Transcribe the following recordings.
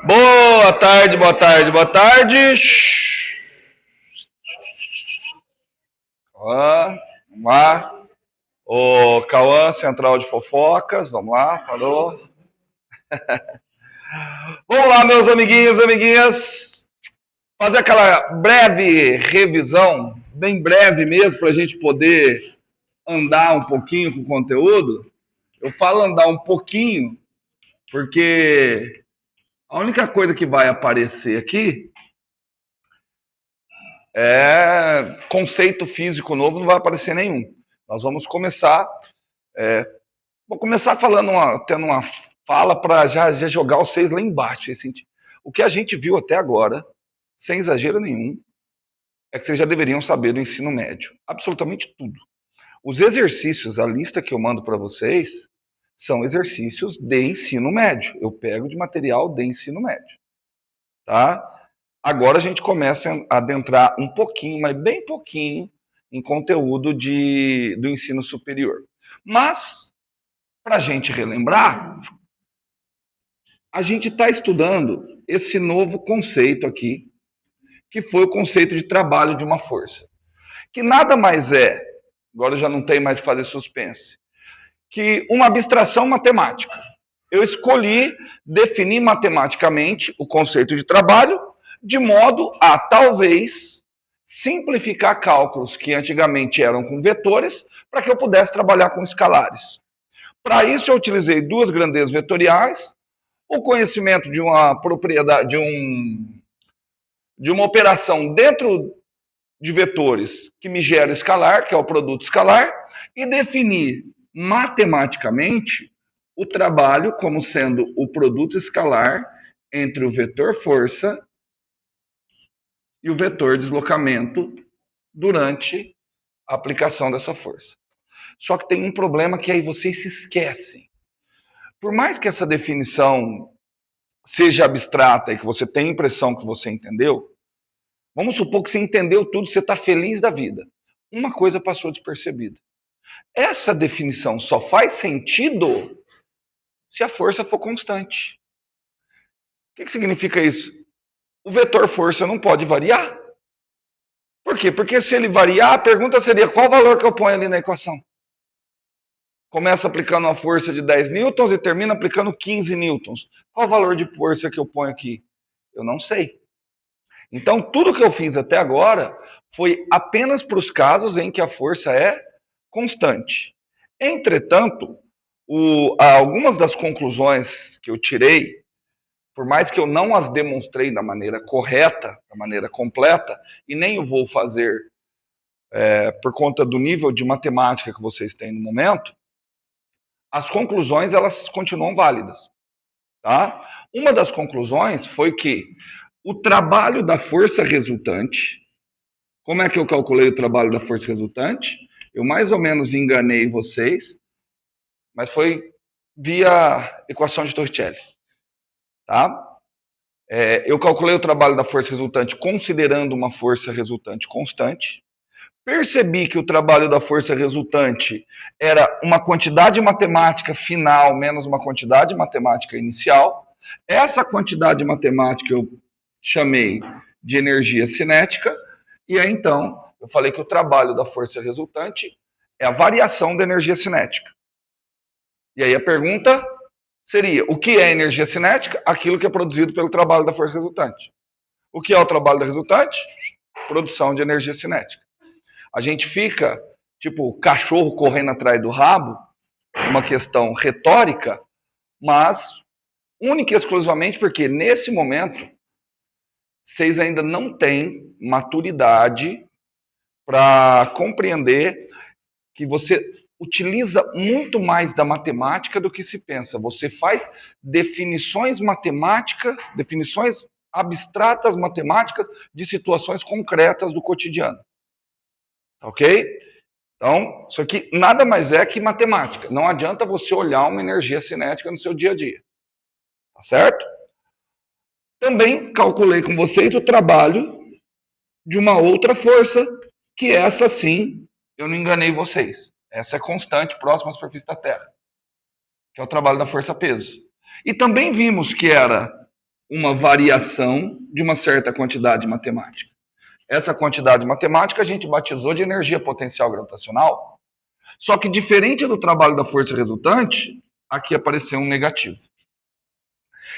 Boa tarde, boa tarde, boa tarde. Vamos lá. O Cauã, Central de Fofocas, vamos lá, parou. Vamos lá, meus amiguinhos, amiguinhas. Fazer aquela breve revisão, bem breve mesmo, para a gente poder andar um pouquinho com o conteúdo. Eu falo andar um pouquinho, porque a única coisa que vai aparecer aqui é conceito físico novo, não vai aparecer nenhum. Nós vamos começar. Vou começar falando, tendo uma fala para já jogar vocês lá embaixo. O que a gente viu até agora, sem exagero nenhum, é que vocês já deveriam saber do ensino médio. Absolutamente tudo. Os exercícios, a lista que eu mando para vocês, são exercícios de ensino médio. Eu pego de material de ensino médio. Tá? Agora a gente começa a adentrar um pouquinho, mas bem pouquinho, em conteúdo do ensino superior. Mas, para a gente relembrar, a gente está estudando esse novo conceito aqui, que foi o conceito de trabalho de uma força. Que nada mais é, agora já não tem mais que fazer suspense, que uma abstração matemática. Eu escolhi definir matematicamente o conceito de trabalho de modo a, talvez, simplificar cálculos que antigamente eram com vetores para que eu pudesse trabalhar com escalares. Para isso, eu utilizei duas grandezas vetoriais, o conhecimento de uma propriedade, de uma operação dentro de vetores que me gera escalar, que é o produto escalar, e definir matematicamente o trabalho como sendo o produto escalar entre o vetor força e o vetor deslocamento durante a aplicação dessa força. Só que tem um problema que aí vocês se esquecem. Por mais que essa definição seja abstrata e que você tenha a impressão que você entendeu, vamos supor que você entendeu tudo, você está feliz da vida. Uma coisa passou despercebida. Essa definição só faz sentido se a força for constante. O que significa isso? O vetor força não pode variar. Por quê? Porque se ele variar, a pergunta seria qual o valor que eu ponho ali na equação? Começa aplicando uma força de 10 newtons e termina aplicando 15 newtons. Qual o valor de força que eu ponho aqui? Eu não sei. Então, tudo que eu fiz até agora foi apenas para os casos em que a força é constante. Entretanto, algumas das conclusões que eu tirei, por mais que eu não as demonstrei da maneira correta, da maneira completa, e nem o vou fazer por conta do nível de matemática que vocês têm no momento, as conclusões elas continuam válidas. Tá? Uma das conclusões foi que o trabalho da força resultante, como é que eu calculei o trabalho da força resultante? Eu mais ou menos enganei vocês, mas foi via equação de Torricelli. Tá? Eu calculei o trabalho da força resultante considerando uma força resultante constante. Percebi que o trabalho da força resultante era uma quantidade matemática final menos uma quantidade matemática inicial. Essa quantidade matemática eu chamei de energia cinética. E aí, então, eu falei que o trabalho da força resultante é a variação da energia cinética. E aí a pergunta seria, o que é energia cinética? Aquilo que é produzido pelo trabalho da força resultante. O que é o trabalho da resultante? Produção de energia cinética. A gente fica, tipo, cachorro correndo atrás do rabo, uma questão retórica, mas única e exclusivamente porque, nesse momento, vocês ainda não têm maturidade para compreender que você utiliza muito mais da matemática do que se pensa. Você faz definições matemáticas, definições abstratas matemáticas de situações concretas do cotidiano. Ok? Então, isso aqui nada mais é que matemática. Não adianta você olhar uma energia cinética no seu dia a dia. Tá certo? Também calculei com vocês o trabalho de uma outra força, que essa sim, eu não enganei vocês. Essa é constante, próxima à superfície da Terra, que é o trabalho da força-peso. E também vimos que era uma variação de uma certa quantidade matemática. Essa quantidade matemática a gente batizou de energia potencial gravitacional. Só que diferente do trabalho da força resultante, aqui apareceu um negativo.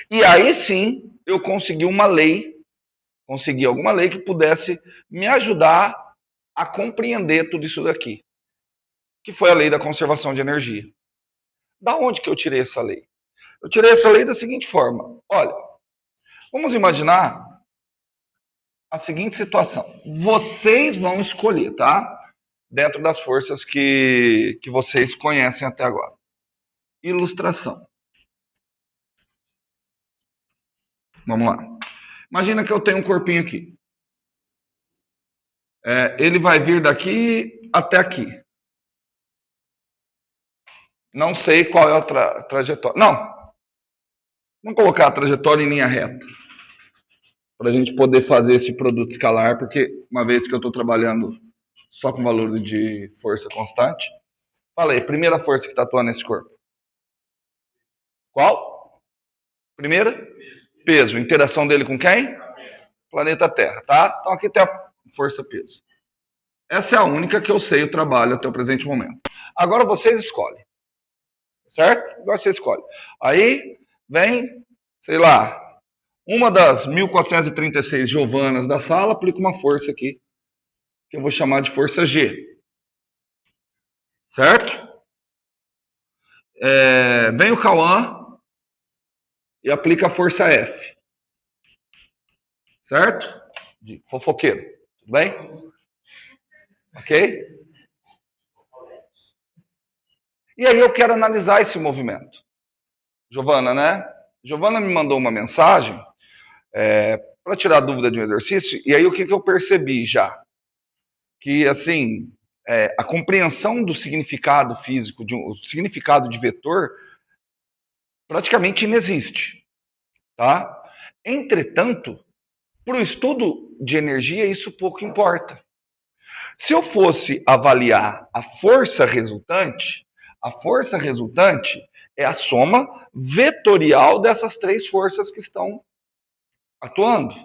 E aí sim, eu consegui uma lei, consegui alguma lei que pudesse me ajudar a compreender tudo isso daqui, que foi a lei da conservação de energia. Da onde que eu tirei essa lei? Eu tirei essa lei da seguinte forma. Olha, vamos imaginar a seguinte situação. Vocês vão escolher, tá? Dentro das forças que vocês conhecem até agora. Ilustração. Vamos lá. Imagina que eu tenho um corpinho aqui. Ele vai vir daqui até aqui. Não sei qual é a trajetória. Não. Vamos colocar a trajetória em linha reta. Para a gente poder fazer esse produto escalar, porque uma vez que eu estou trabalhando só com valores de força constante. Falei, primeira força que está atuando nesse corpo. Qual? Primeira? Peso. Interação dele com quem? Planeta Terra, tá? Então aqui tem a força peso. Essa é a única que eu sei o trabalho até o presente momento. Agora vocês escolhem. Certo? Agora você escolhe. Aí vem, sei lá, uma das 1436 Giovanas da sala, aplica uma força aqui, que eu vou chamar de força G. Certo? Vem o Cauã e aplica a força F. Certo? De fofoqueiro. Tudo bem? Ok? E aí eu quero analisar esse movimento. Giovana, né? Giovana me mandou uma mensagem para tirar dúvida de um exercício, e aí o que eu percebi já? Que, assim, a compreensão do significado físico, o significado de vetor, praticamente inexiste. Tá? Entretanto, para o estudo de energia, isso pouco importa. Se eu fosse avaliar a força resultante é a soma vetorial dessas três forças que estão atuando.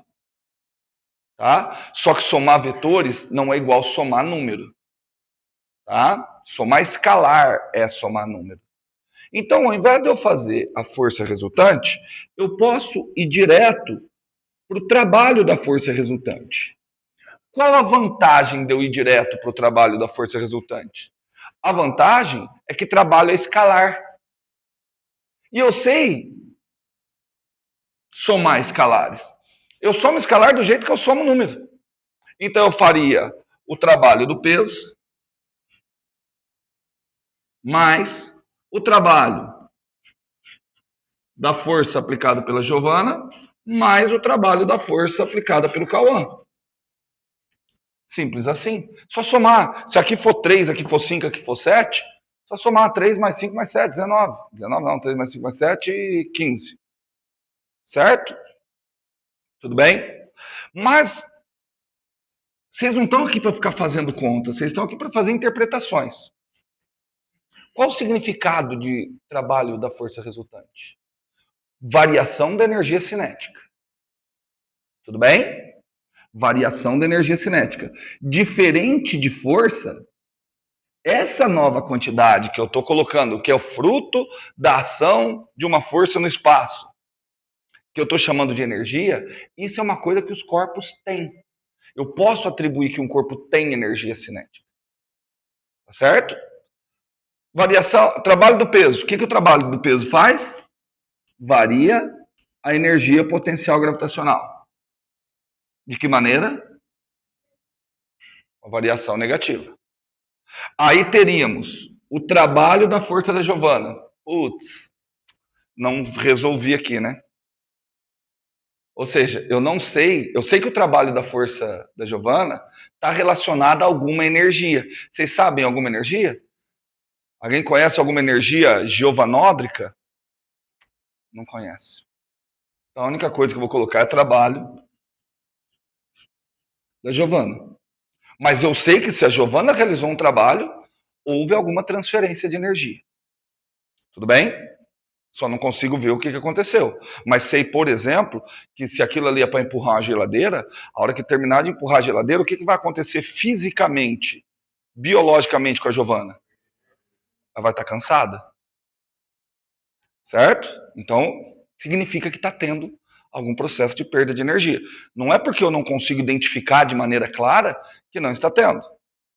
Tá? Só que somar vetores não é igual somar número. Tá? Somar escalar é somar número. Então, ao invés de eu fazer a força resultante, eu posso ir direto para o trabalho da força resultante. Qual a vantagem de eu ir direto para o trabalho da força resultante? A vantagem é que trabalho é escalar. E eu sei somar escalares. Eu somo escalar do jeito que eu somo número. Então eu faria o trabalho do peso mais o trabalho da força aplicada pela Giovana mais o trabalho da força aplicada pelo Cauã. Simples assim. Só somar. Se aqui for 3, aqui for 5, aqui for 7, só somar 3 mais 5 mais 7, 19. 19 não, 3 mais 5 mais 7, 15. Certo? Tudo bem? Mas vocês não estão aqui para ficar fazendo contas, vocês estão aqui para fazer interpretações. Qual o significado de trabalho da força resultante? Variação da energia cinética. Tudo bem? Variação da energia cinética. Diferente de força, essa nova quantidade que eu estou colocando, que é o fruto da ação de uma força no espaço, que eu estou chamando de energia, isso é uma coisa que os corpos têm. Eu posso atribuir que um corpo tem energia cinética. Tá certo? Variação, trabalho do peso. O que o trabalho do peso faz? Varia a energia potencial gravitacional. De que maneira? Uma variação negativa. Aí teríamos o trabalho da força da Giovana. Putz, não resolvi aqui, né? Ou seja, eu não sei, eu sei que o trabalho da força da Giovana está relacionado a alguma energia. Vocês sabem alguma energia? Alguém conhece alguma energia giovanódrica? Não conhece. Então a única coisa que eu vou colocar é trabalho da Giovana. Mas eu sei que se a Giovana realizou um trabalho, houve alguma transferência de energia. Tudo bem? Só não consigo ver o que aconteceu. Mas sei, por exemplo, que se aquilo ali é para empurrar uma geladeira, a hora que terminar de empurrar a geladeira, o que vai acontecer fisicamente, biologicamente com a Giovana? Ela vai estar cansada. Certo? Então, significa que está tendo algum processo de perda de energia. Não é porque eu não consigo identificar de maneira clara que não está tendo.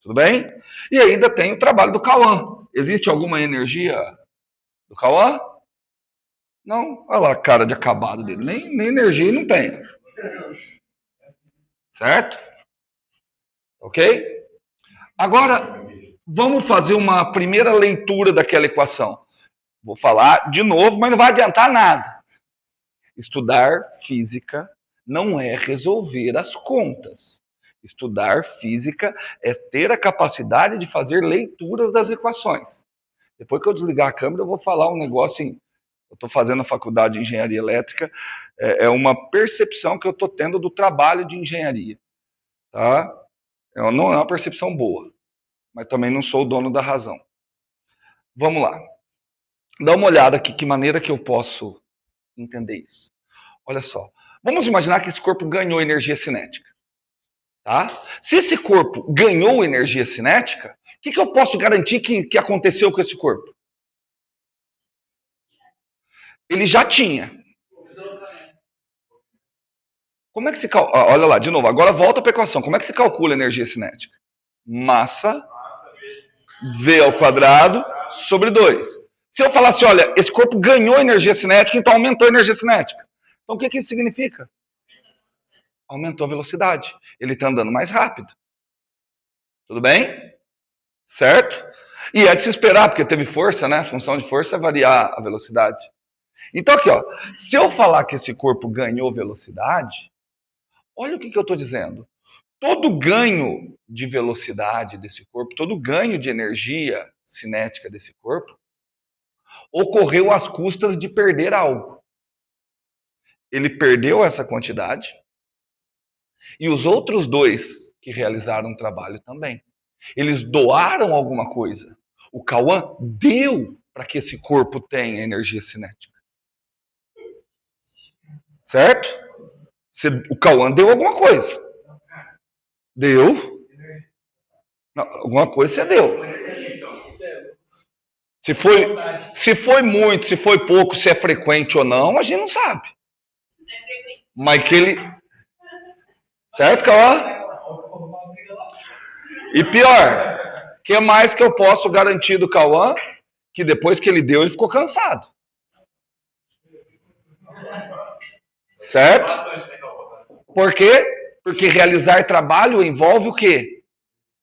Tudo bem? E ainda tem o trabalho do Cauã. Existe alguma energia do Cauã? Não. Olha lá a cara de acabado dele. Nem energia não tem. Certo? Ok? Agora, vamos fazer uma primeira leitura daquela equação. Vou falar de novo, mas não vai adiantar nada. Estudar física não é resolver as contas. Estudar física é ter a capacidade de fazer leituras das equações. Depois que eu desligar a câmera, eu vou falar um negócio assim. Eu estou fazendo a faculdade de engenharia elétrica, é uma percepção que eu estou tendo do trabalho de engenharia. Tá? Não é uma percepção boa, mas também não sou o dono da razão. Vamos lá. Dá uma olhada aqui, que maneira que eu posso entender isso. Olha só. Vamos imaginar que esse corpo ganhou energia cinética. Tá? Se esse corpo ganhou energia cinética, o que eu posso garantir que aconteceu com esse corpo? Ele já tinha. Como é que se calcula? Olha lá, de novo, agora volta para a equação. Como é que se calcula a energia cinética? Massa V ao quadrado sobre 2. Se eu falasse, olha, esse corpo ganhou energia cinética, então aumentou a energia cinética. Então o que isso significa? Aumentou a velocidade. Ele está andando mais rápido. Tudo bem? Certo? E é de se esperar, porque teve força, né? A função de força é variar a velocidade. Então aqui, ó, se eu falar que esse corpo ganhou velocidade, olha o que eu estou dizendo. Todo ganho de velocidade desse corpo, todo ganho de energia cinética desse corpo, ocorreu às custas de perder algo. Ele perdeu essa quantidade e os outros dois que realizaram o trabalho também. Eles doaram alguma coisa. O Cauã deu para que esse corpo tenha energia cinética. Certo? O Cauã deu alguma coisa. Deu. Não, alguma coisa você deu. Se foi muito, se foi pouco, se é frequente ou não, a gente não sabe. Mas que ele. Certo, Cauã? E pior, o que mais que eu posso garantir do Cauã? Que depois que ele deu, ele ficou cansado. Certo? Por quê? Porque realizar trabalho envolve o quê?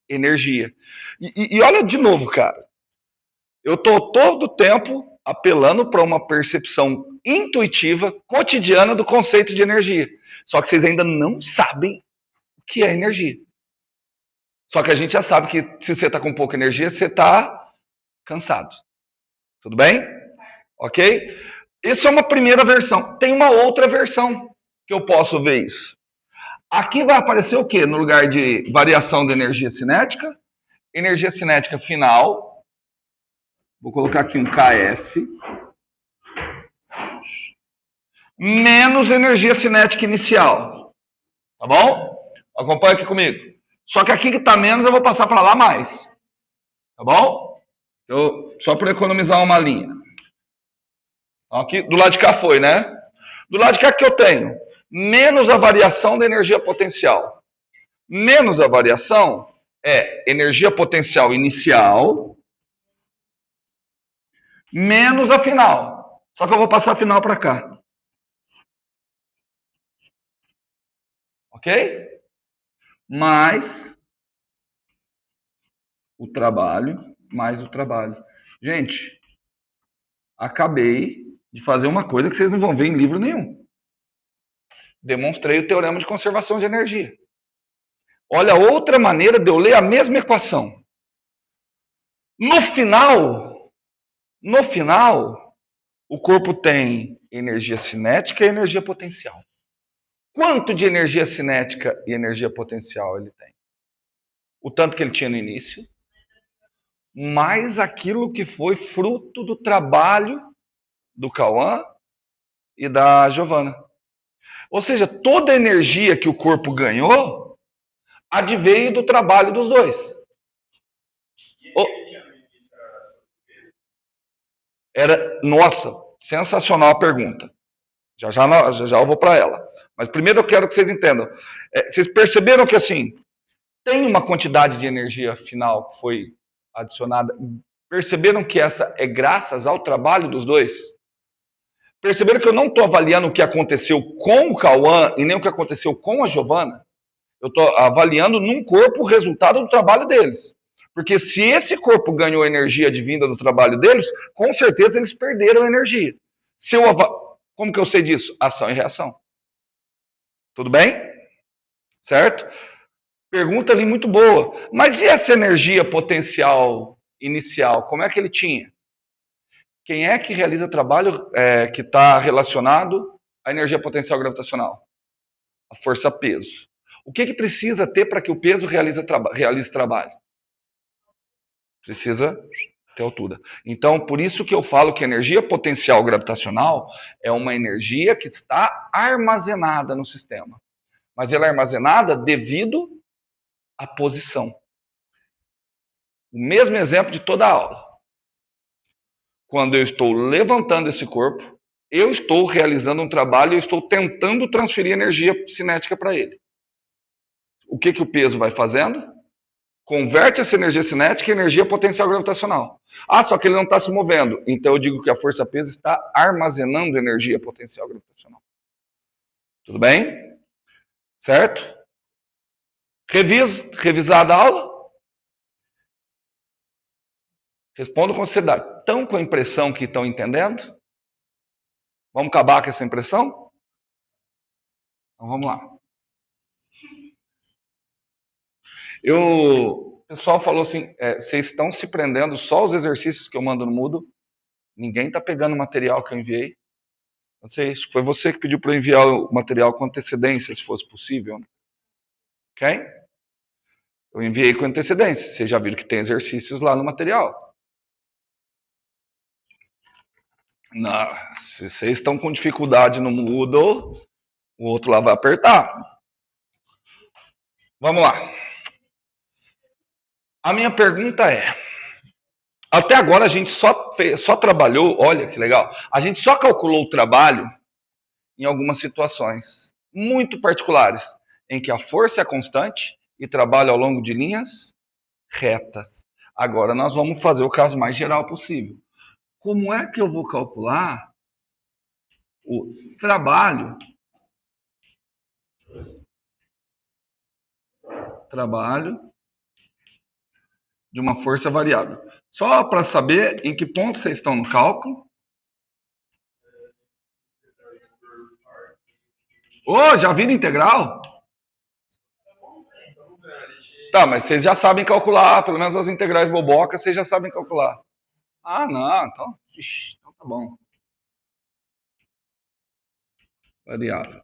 Energia. E olha de novo, cara. Eu estou todo o tempo apelando para uma percepção intuitiva, cotidiana do conceito de energia. Só que vocês ainda não sabem o que é energia. Só que a gente já sabe que se você está com pouca energia, você está cansado. Tudo bem? Ok? Essa é uma primeira versão. Tem uma outra versão que eu posso ver isso. Aqui vai aparecer o quê? No lugar de variação da energia cinética, energia cinética final. Vou colocar aqui um KF. Menos energia cinética inicial. Tá bom? Acompanha aqui comigo. Só que aqui que está menos, eu vou passar para lá mais. Tá bom? Só para economizar uma linha. Aqui, do lado de cá foi, né? Do lado de cá que eu tenho menos a variação da energia potencial. Menos a variação é energia potencial inicial menos a final. Só que eu vou passar a final para cá. Ok? Mais o trabalho, mais o trabalho. Gente, acabei de fazer uma coisa que vocês não vão ver em livro nenhum. Demonstrei o teorema de conservação de energia. Olha outra maneira de eu ler a mesma equação. No final, o corpo tem energia cinética e energia potencial. Quanto de energia cinética e energia potencial ele tem? O tanto que ele tinha no início, mais aquilo que foi fruto do trabalho do Cauã e da Giovana. Ou seja, toda a energia que o corpo ganhou adveio do trabalho dos dois. Nossa, sensacional a pergunta. Já eu vou para ela. Mas primeiro eu quero que vocês entendam. Vocês perceberam que assim, tem uma quantidade de energia final que foi adicionada. Perceberam que essa é graças ao trabalho dos dois? Perceberam que eu não estou avaliando o que aconteceu com o Cauã e nem o que aconteceu com a Giovana? Eu estou avaliando num corpo o resultado do trabalho deles. Porque se esse corpo ganhou energia advinda do trabalho deles, com certeza eles perderam energia. Se eu Como que eu sei disso? Ação e reação. Tudo bem? Certo? Pergunta ali muito boa. Mas e essa energia potencial inicial? Como é que ele tinha? Quem é que realiza trabalho que está relacionado à energia potencial gravitacional? A força-peso. O que precisa ter para que o peso realize trabalho? Precisa ter altura. Então, por isso que eu falo que a energia potencial gravitacional é uma energia que está armazenada no sistema. Mas ela é armazenada devido à posição. O mesmo exemplo de toda a aula. Quando eu estou levantando esse corpo, eu estou realizando um trabalho e eu estou tentando transferir energia cinética para ele. O que o peso vai fazendo? Converte essa energia cinética em energia potencial gravitacional. Só que ele não está se movendo. Então eu digo que a força-peso está armazenando energia potencial gravitacional. Tudo bem? Certo? Revisada a aula? Respondo com sinceridade. Estão com a impressão que estão entendendo? Vamos acabar com essa impressão? Então vamos lá. O pessoal falou assim, vocês estão se prendendo só aos exercícios que eu mando no Moodle? Ninguém está pegando o material que eu enviei? Não sei, acho que foi você que pediu para eu enviar o material com antecedência, se fosse possível. Ok? Eu enviei com antecedência. Vocês já viram que tem exercícios lá no material. Não, se vocês estão com dificuldade no Moodle, o outro lá vai apertar. Vamos lá. A minha pergunta é, até agora a gente só trabalhou, olha que legal, a gente só calculou o trabalho em algumas situações muito particulares, em que a força é constante e trabalha ao longo de linhas retas. Agora nós vamos fazer o caso mais geral possível. Como é que eu vou calcular o trabalho de uma força variável? Só para saber em que ponto vocês estão no cálculo. Já viram integral? Tá, mas vocês já sabem calcular, pelo menos as integrais bobocas, vocês já sabem calcular. Não, então tá bom. Variável.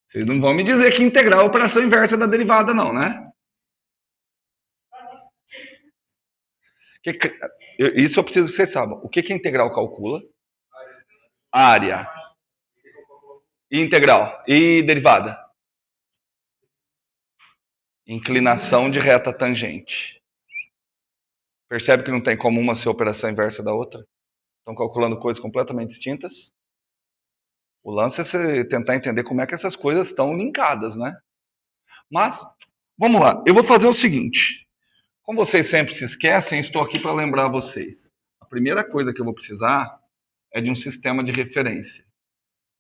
Vocês não vão me dizer que integral é a operação inversa da derivada, não, né? Isso eu preciso que vocês saibam. O que a integral calcula? Área. E integral. E derivada? Inclinação de reta tangente. Percebe que não tem como uma ser operação inversa da outra? Estão calculando coisas completamente distintas? O lance é você tentar entender como é que essas coisas estão linkadas, né? Mas, vamos lá. Eu vou fazer o seguinte. Como vocês sempre se esquecem, estou aqui para lembrar vocês. A primeira coisa que eu vou precisar é de um sistema de referência.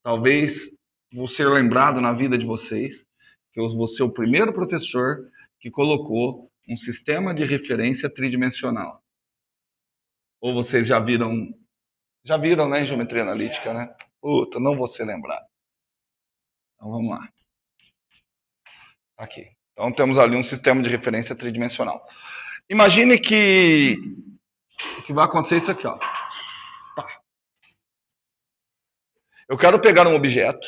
Talvez vou ser lembrado na vida de vocês que eu vou ser o primeiro professor que colocou um sistema de referência tridimensional. Ou vocês já viram, né, em geometria analítica, né? Puta, não vou ser lembrado. Então vamos lá. Aqui. Então temos ali um sistema de referência tridimensional. Imagine que o que vai acontecer é isso aqui, ó. Eu quero pegar um objeto,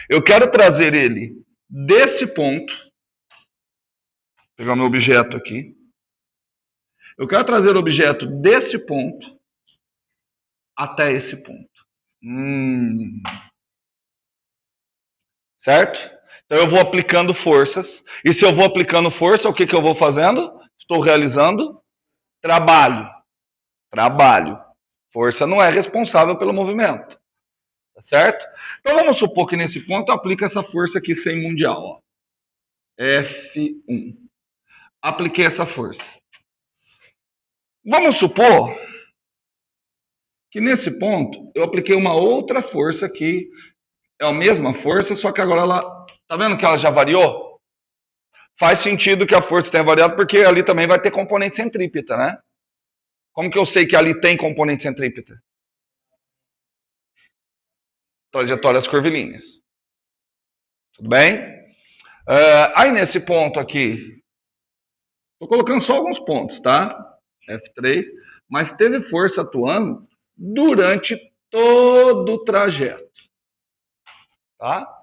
eu quero trazer ele desse ponto, pegar meu objeto aqui, eu quero trazer o objeto desse ponto até esse ponto. Certo? Então eu vou aplicando forças. E se eu vou aplicando força, o que eu vou fazendo? Estou realizando trabalho. Trabalho. Força não é responsável pelo movimento. Tá certo? Então vamos supor que nesse ponto eu aplico essa força aqui sem mundial. Ó. F1. Apliquei essa força. Vamos supor que nesse ponto eu apliquei uma outra força aqui. É a mesma força, só que agora ela... Tá vendo que ela já variou? Faz sentido que a força tenha variado, porque ali também vai ter componente centrípeta, né? Como que eu sei que ali tem componente centrípeta? Trajetórias curvilíneas. Tudo bem? Aí nesse ponto aqui, estou colocando só alguns pontos, tá? F3, mas teve força atuando durante todo o trajeto. Tá?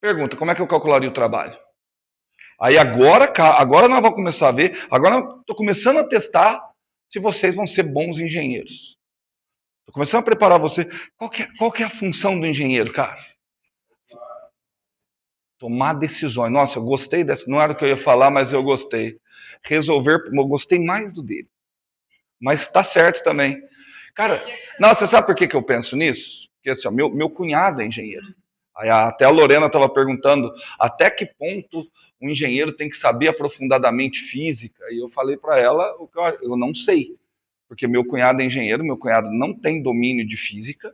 Pergunta, como é que eu calcularia o trabalho? Aí agora nós vamos começar a ver, agora estou começando a testar se vocês vão ser bons engenheiros. Estou começando a preparar você. Qual que é a função do engenheiro, cara? Tomar decisões. Nossa, eu gostei dessa. Não era o que eu ia falar, mas eu gostei. Resolver, eu gostei mais do dele. Mas está certo também. Cara, não, você sabe por que eu penso nisso? Porque assim, ó, meu cunhado é engenheiro. Aí até a Lorena estava perguntando até que ponto o engenheiro tem que saber aprofundadamente física. E eu falei para ela o que eu não sei. Porque meu cunhado é engenheiro, meu cunhado não tem domínio de física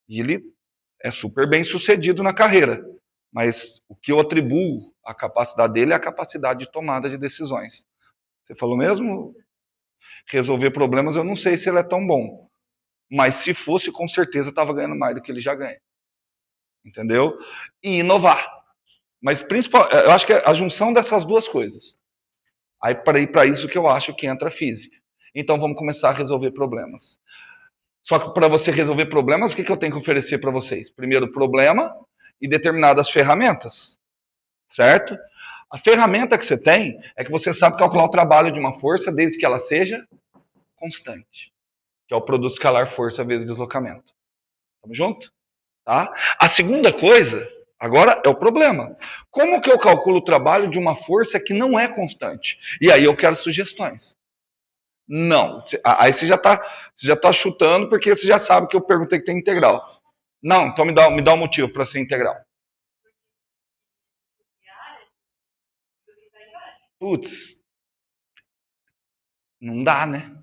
e ele é super bem sucedido na carreira. Mas o que eu atribuo à capacidade dele é a capacidade de tomada de decisões. Você falou mesmo? Resolver problemas, eu não sei se ele é tão bom. Mas se fosse, com certeza estava ganhando mais do que ele já ganha. Entendeu? E inovar. Mas eu acho que é a junção dessas duas coisas. Aí para isso que eu acho que entra a física. Então vamos começar a resolver problemas. Só que para você resolver problemas, o que eu tenho que oferecer para vocês? Primeiro o problema e determinadas ferramentas. Certo? A ferramenta que você tem é que você sabe calcular o trabalho de uma força desde que ela seja constante. Que é o produto escalar força vezes deslocamento. Tamo junto? Tá? A segunda coisa, agora, é o problema. Como que eu calculo o trabalho de uma força que não é constante? E aí eu quero sugestões. Não. Aí você já tá chutando porque você já sabe que eu perguntei que tem integral. Não, então me dá um motivo para ser integral. Putz, não dá, né?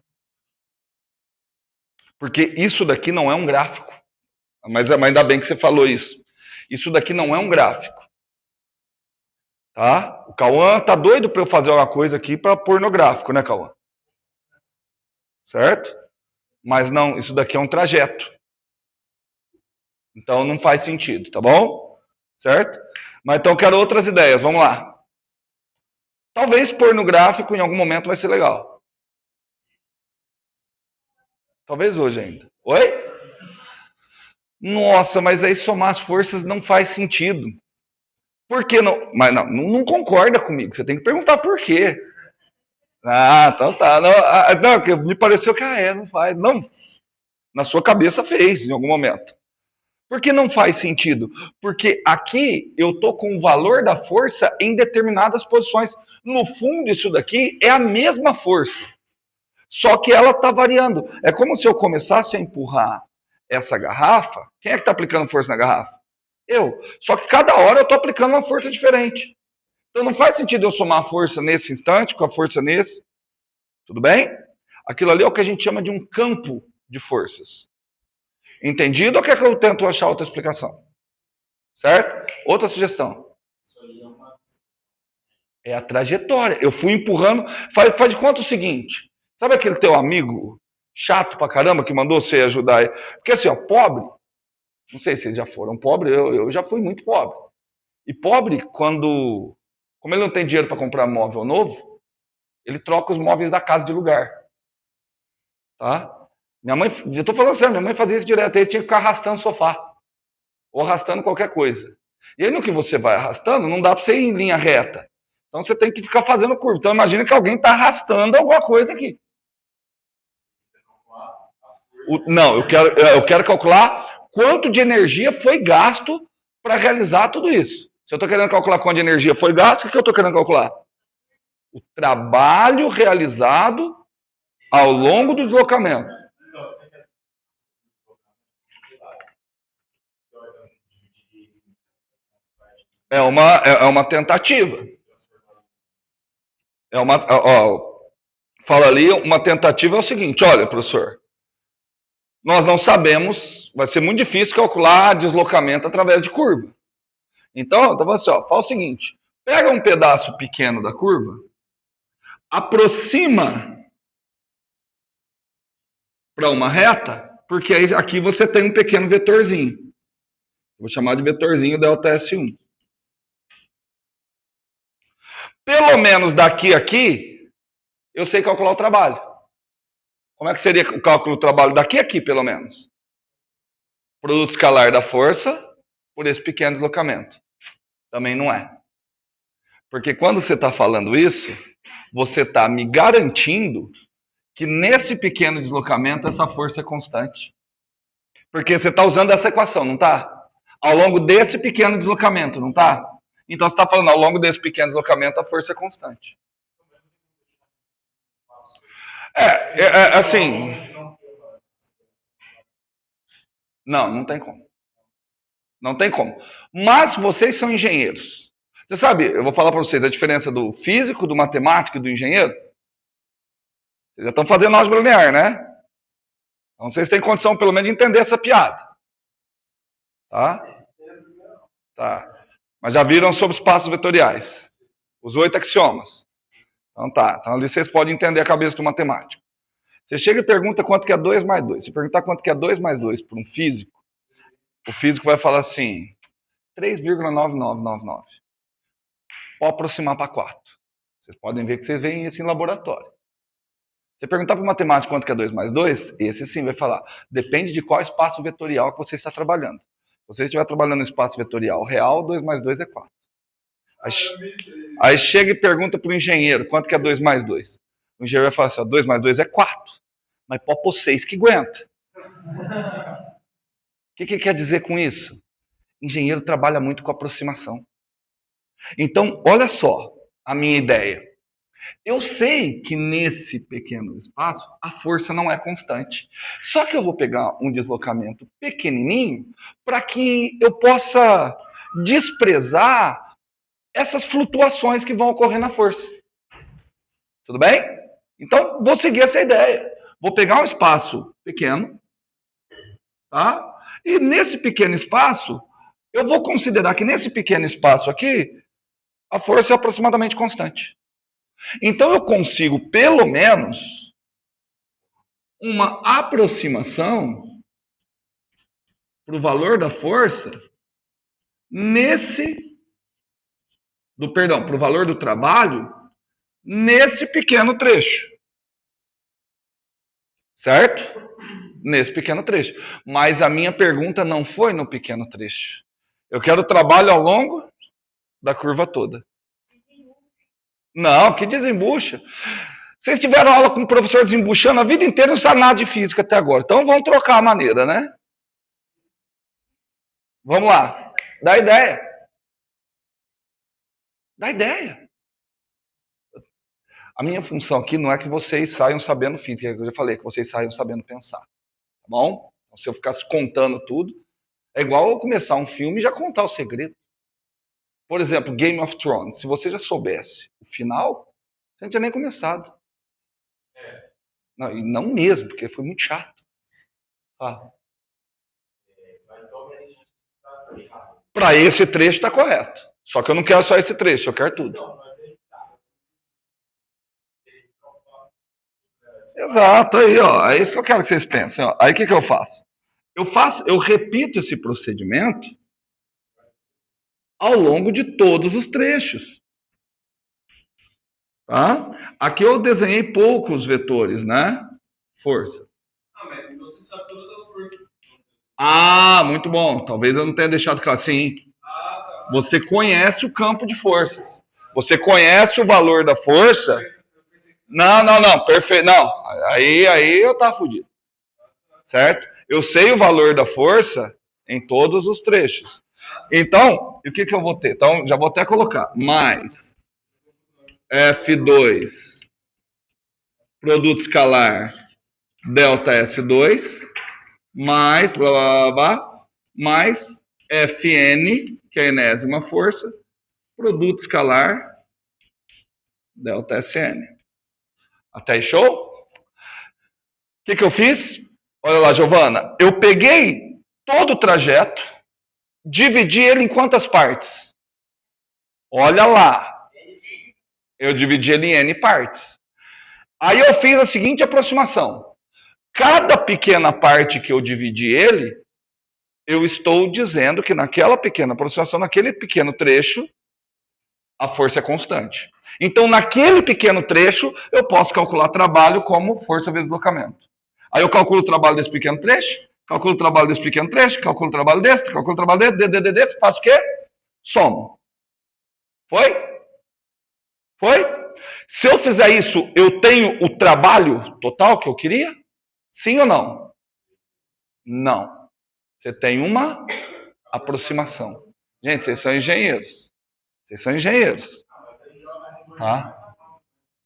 Porque isso daqui não é um gráfico. Mas ainda bem que você falou isso. Isso daqui não é um gráfico. Tá? O Cauã tá doido para eu fazer uma coisa aqui para pôr no gráfico, né, Cauã? Certo? Mas não, isso daqui é um trajeto. Então não faz sentido, tá bom? Certo? Mas então eu quero outras ideias, vamos lá. Talvez pôr no gráfico em algum momento vai ser legal. Talvez hoje ainda. Oi? Nossa, mas aí somar as forças não faz sentido. Por que não? Mas não concorda comigo. Você tem que perguntar por quê. Ah, então tá. Não, me pareceu que não faz. Não, na sua cabeça fez em algum momento. Por que não faz sentido? Porque aqui eu estou com o valor da força em determinadas posições. No fundo, isso daqui é a mesma força. Só que ela está variando. É como se eu começasse a empurrar essa garrafa. Quem é que está aplicando força na garrafa? Eu. Só que cada hora eu estou aplicando uma força diferente. Então não faz sentido eu somar a força nesse instante com a força nesse. Tudo bem? Aquilo ali é o que a gente chama de um campo de forças. Entendido ou quer que eu tento achar outra explicação? Certo? Outra sugestão. É a trajetória. Eu fui empurrando. Faz de conta o seguinte. Sabe aquele teu amigo chato pra caramba que mandou você ajudar ele? Porque assim, ó, pobre. Não sei se vocês já foram pobres. Eu já fui muito pobre. E pobre, como ele não tem dinheiro para comprar móvel novo, ele troca os móveis da casa de lugar. Tá? Minha mãe, eu tô falando sério, minha mãe fazia isso direto. Ele tinha que ficar arrastando o sofá. Ou arrastando qualquer coisa. E aí no que você vai arrastando, não dá para você ir em linha reta. Então você tem que ficar fazendo curva. Então imagina que alguém está arrastando alguma coisa aqui. Não, eu quero calcular quanto de energia foi gasto para realizar tudo isso. Se eu estou querendo calcular quanto de energia foi gasto, o que eu estou querendo calcular? O trabalho realizado ao longo do deslocamento. É uma tentativa. Fala ali, uma tentativa é o seguinte, olha, professor, nós não sabemos, vai ser muito difícil calcular deslocamento através de curva. Então, eu tô falando assim, fala o seguinte, pega um pedaço pequeno da curva, aproxima para uma reta, porque aí aqui você tem um pequeno vetorzinho. Vou chamar de vetorzinho ΔS1. Pelo menos daqui a aqui, eu sei calcular o trabalho. Como é que seria o cálculo do trabalho daqui a aqui, pelo menos? Produto escalar da força por esse pequeno deslocamento. Também não é. Porque quando você está falando isso, você está me garantindo que nesse pequeno deslocamento essa força é constante. Porque você está usando essa equação, não está? Ao longo desse pequeno deslocamento, não está? Então você está falando, ao longo desse pequeno deslocamento, a força é constante. Assim. Não tem como. Não tem como. Mas vocês são engenheiros. Você sabe, eu vou falar para vocês a diferença do físico, do matemático e do engenheiro. Vocês já estão fazendo álgebra linear, né? Então vocês têm condição, pelo menos, de entender essa piada. Tá? Mas já viram sobre espaços vetoriais. Os 8 axiomas. Então tá. Então ali vocês podem entender a cabeça do matemático. Você chega e pergunta quanto que é 2 mais 2. Se perguntar quanto que é 2 mais 2 para um físico, o físico vai falar assim, 3,9999. Pode aproximar para 4. Vocês podem ver que vocês veem isso em laboratório. Você perguntar para o matemático quanto que é 2 mais 2, esse sim vai falar. Depende de qual espaço vetorial que você está trabalhando. Se você estiver trabalhando no espaço vetorial real, 2 mais 2 é 4. Aí chega e pergunta para o engenheiro quanto que é 2 mais 2. O engenheiro vai falar assim, 2 mais 2 é 4. Mas pode pôr 6 que aguenta. O que quer dizer com isso? Engenheiro trabalha muito com aproximação. Então, olha só a minha ideia. Eu sei que nesse pequeno espaço a força não é constante. Só que eu vou pegar um deslocamento pequenininho para que eu possa desprezar essas flutuações que vão ocorrer na força. Tudo bem? Então, vou seguir essa ideia. Vou pegar um espaço pequeno, tá? E nesse pequeno espaço, eu vou considerar que nesse pequeno espaço aqui, a força é aproximadamente constante. Então eu consigo, pelo menos, uma aproximação para o valor da força para o valor do trabalho nesse pequeno trecho. Certo? Nesse pequeno trecho. Mas a minha pergunta não foi no pequeno trecho. Eu quero trabalho ao longo da curva toda. Não, que desembucha. Vocês tiveram aula com o professor desembuchando a vida inteira e não sabe nada de física até agora. Então vamos trocar a maneira, né? Vamos lá. Dá ideia. Dá ideia. A minha função aqui não é que vocês saiam sabendo física, eu já falei, que vocês saiam sabendo pensar. Tá bom? Então, se eu ficasse contando tudo, é igual eu começar um filme e já contar o segredo. Por exemplo, Game of Thrones. Se você já soubesse o final, você não tinha nem começado. Não, e não mesmo, porque foi muito chato. Para esse trecho está correto. Só que eu não quero só esse trecho, eu quero tudo. Exato, aí, ó. É isso que eu quero que vocês pensem. Ó. Aí o que eu faço? Eu repito esse procedimento ao longo de todos os trechos. Tá? Aqui eu desenhei poucos vetores, né? Força. Mas então você sabe todas as forças. Muito bom. Talvez eu não tenha deixado claro assim. Tá. Você conhece o campo de forças. Você conhece o valor da força. Não. Perfeito. Não. Aí eu tava fudido. certo? Eu sei o valor da força em todos os trechos. Então, e o que eu vou ter? Então, já vou até colocar. Mais F2, produto escalar, delta S2, mais, blá, blá, blá, blá, mais Fn, que é a enésima força, produto escalar, delta Sn. Até aí, show? O que eu fiz? Olha lá, Giovana. Eu peguei todo o trajeto, dividi ele em quantas partes? Olha lá. Eu dividi ele em N partes. Aí eu fiz a seguinte aproximação. Cada pequena parte que eu dividi ele, eu estou dizendo que naquela pequena aproximação, naquele pequeno trecho, a força é constante. Então, naquele pequeno trecho, eu posso calcular trabalho como força vezes deslocamento. Aí eu calculo o trabalho desse pequeno trecho, calculo o trabalho desse pequeno trecho, calculo o trabalho desse, calculo o trabalho desse, faço o quê? Somo. Foi? Foi? Se eu fizer isso, eu tenho o trabalho total que eu queria? Sim ou não? Não. Você tem uma aproximação. Gente, vocês são engenheiros. Vocês são engenheiros. Tá?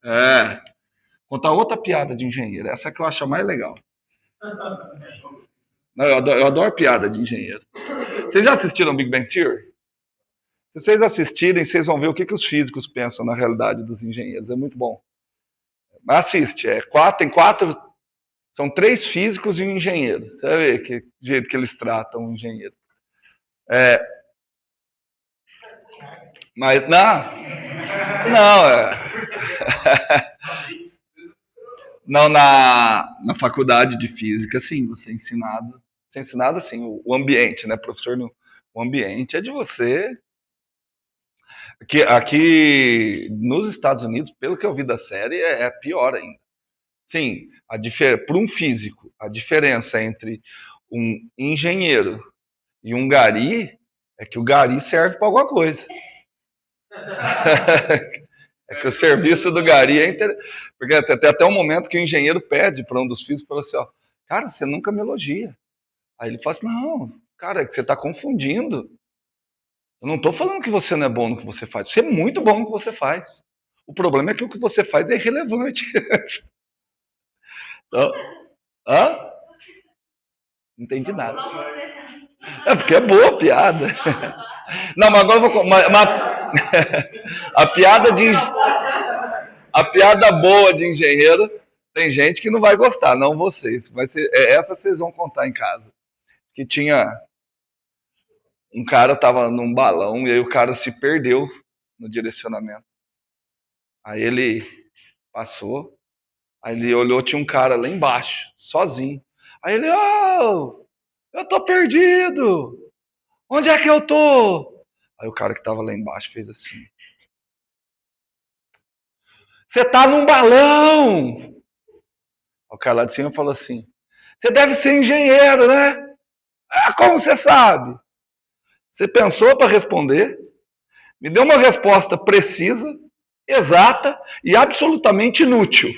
É. Contar outra piada de engenheiro. Essa que eu acho a mais legal. Não, eu adoro piada de engenheiro. Vocês já assistiram Big Bang Theory? Se vocês assistirem, vocês vão ver o que os físicos pensam na realidade dos engenheiros. É muito bom. Mas assiste. Tem quatro. São 3 físicos e um engenheiro. Você vai ver que jeito que eles tratam o engenheiro. Mas não, na faculdade de física, sim, você é ensinado. Você é ensinado assim, o ambiente, né, professor? O ambiente é de você. Aqui nos Estados Unidos, pelo que eu vi da série, é pior ainda. Sim, para um físico, a diferença entre um engenheiro e um gari é que o gari serve para alguma coisa. É que o serviço do gari é interessante. Porque tem até um momento que o engenheiro pede para um dos físicos, fala assim, ó, cara, você nunca me elogia. Aí ele fala assim, não, cara, é que você está confundindo. Eu não estou falando que você não é bom no que você faz. Você é muito bom no que você faz. O problema é que o que você faz é irrelevante. Então, hã? Não entendi nada. É porque é boa a piada. Não, mas agora eu vou... A piada boa de engenheiro, tem gente que não vai gostar, não vocês. Essa vocês vão contar em casa. Que tinha... Um cara tava num balão e aí o cara se perdeu no direcionamento. Aí ele passou, aí ele olhou, tinha um cara lá embaixo, sozinho. Aí ele, oh, eu tô perdido! Onde é que eu tô? Aí o cara que tava lá embaixo fez assim. Você tá num balão! O cara lá de cima falou assim, você deve ser engenheiro, né? Ah, como você sabe? Você pensou para responder, me deu uma resposta precisa, exata e absolutamente inútil.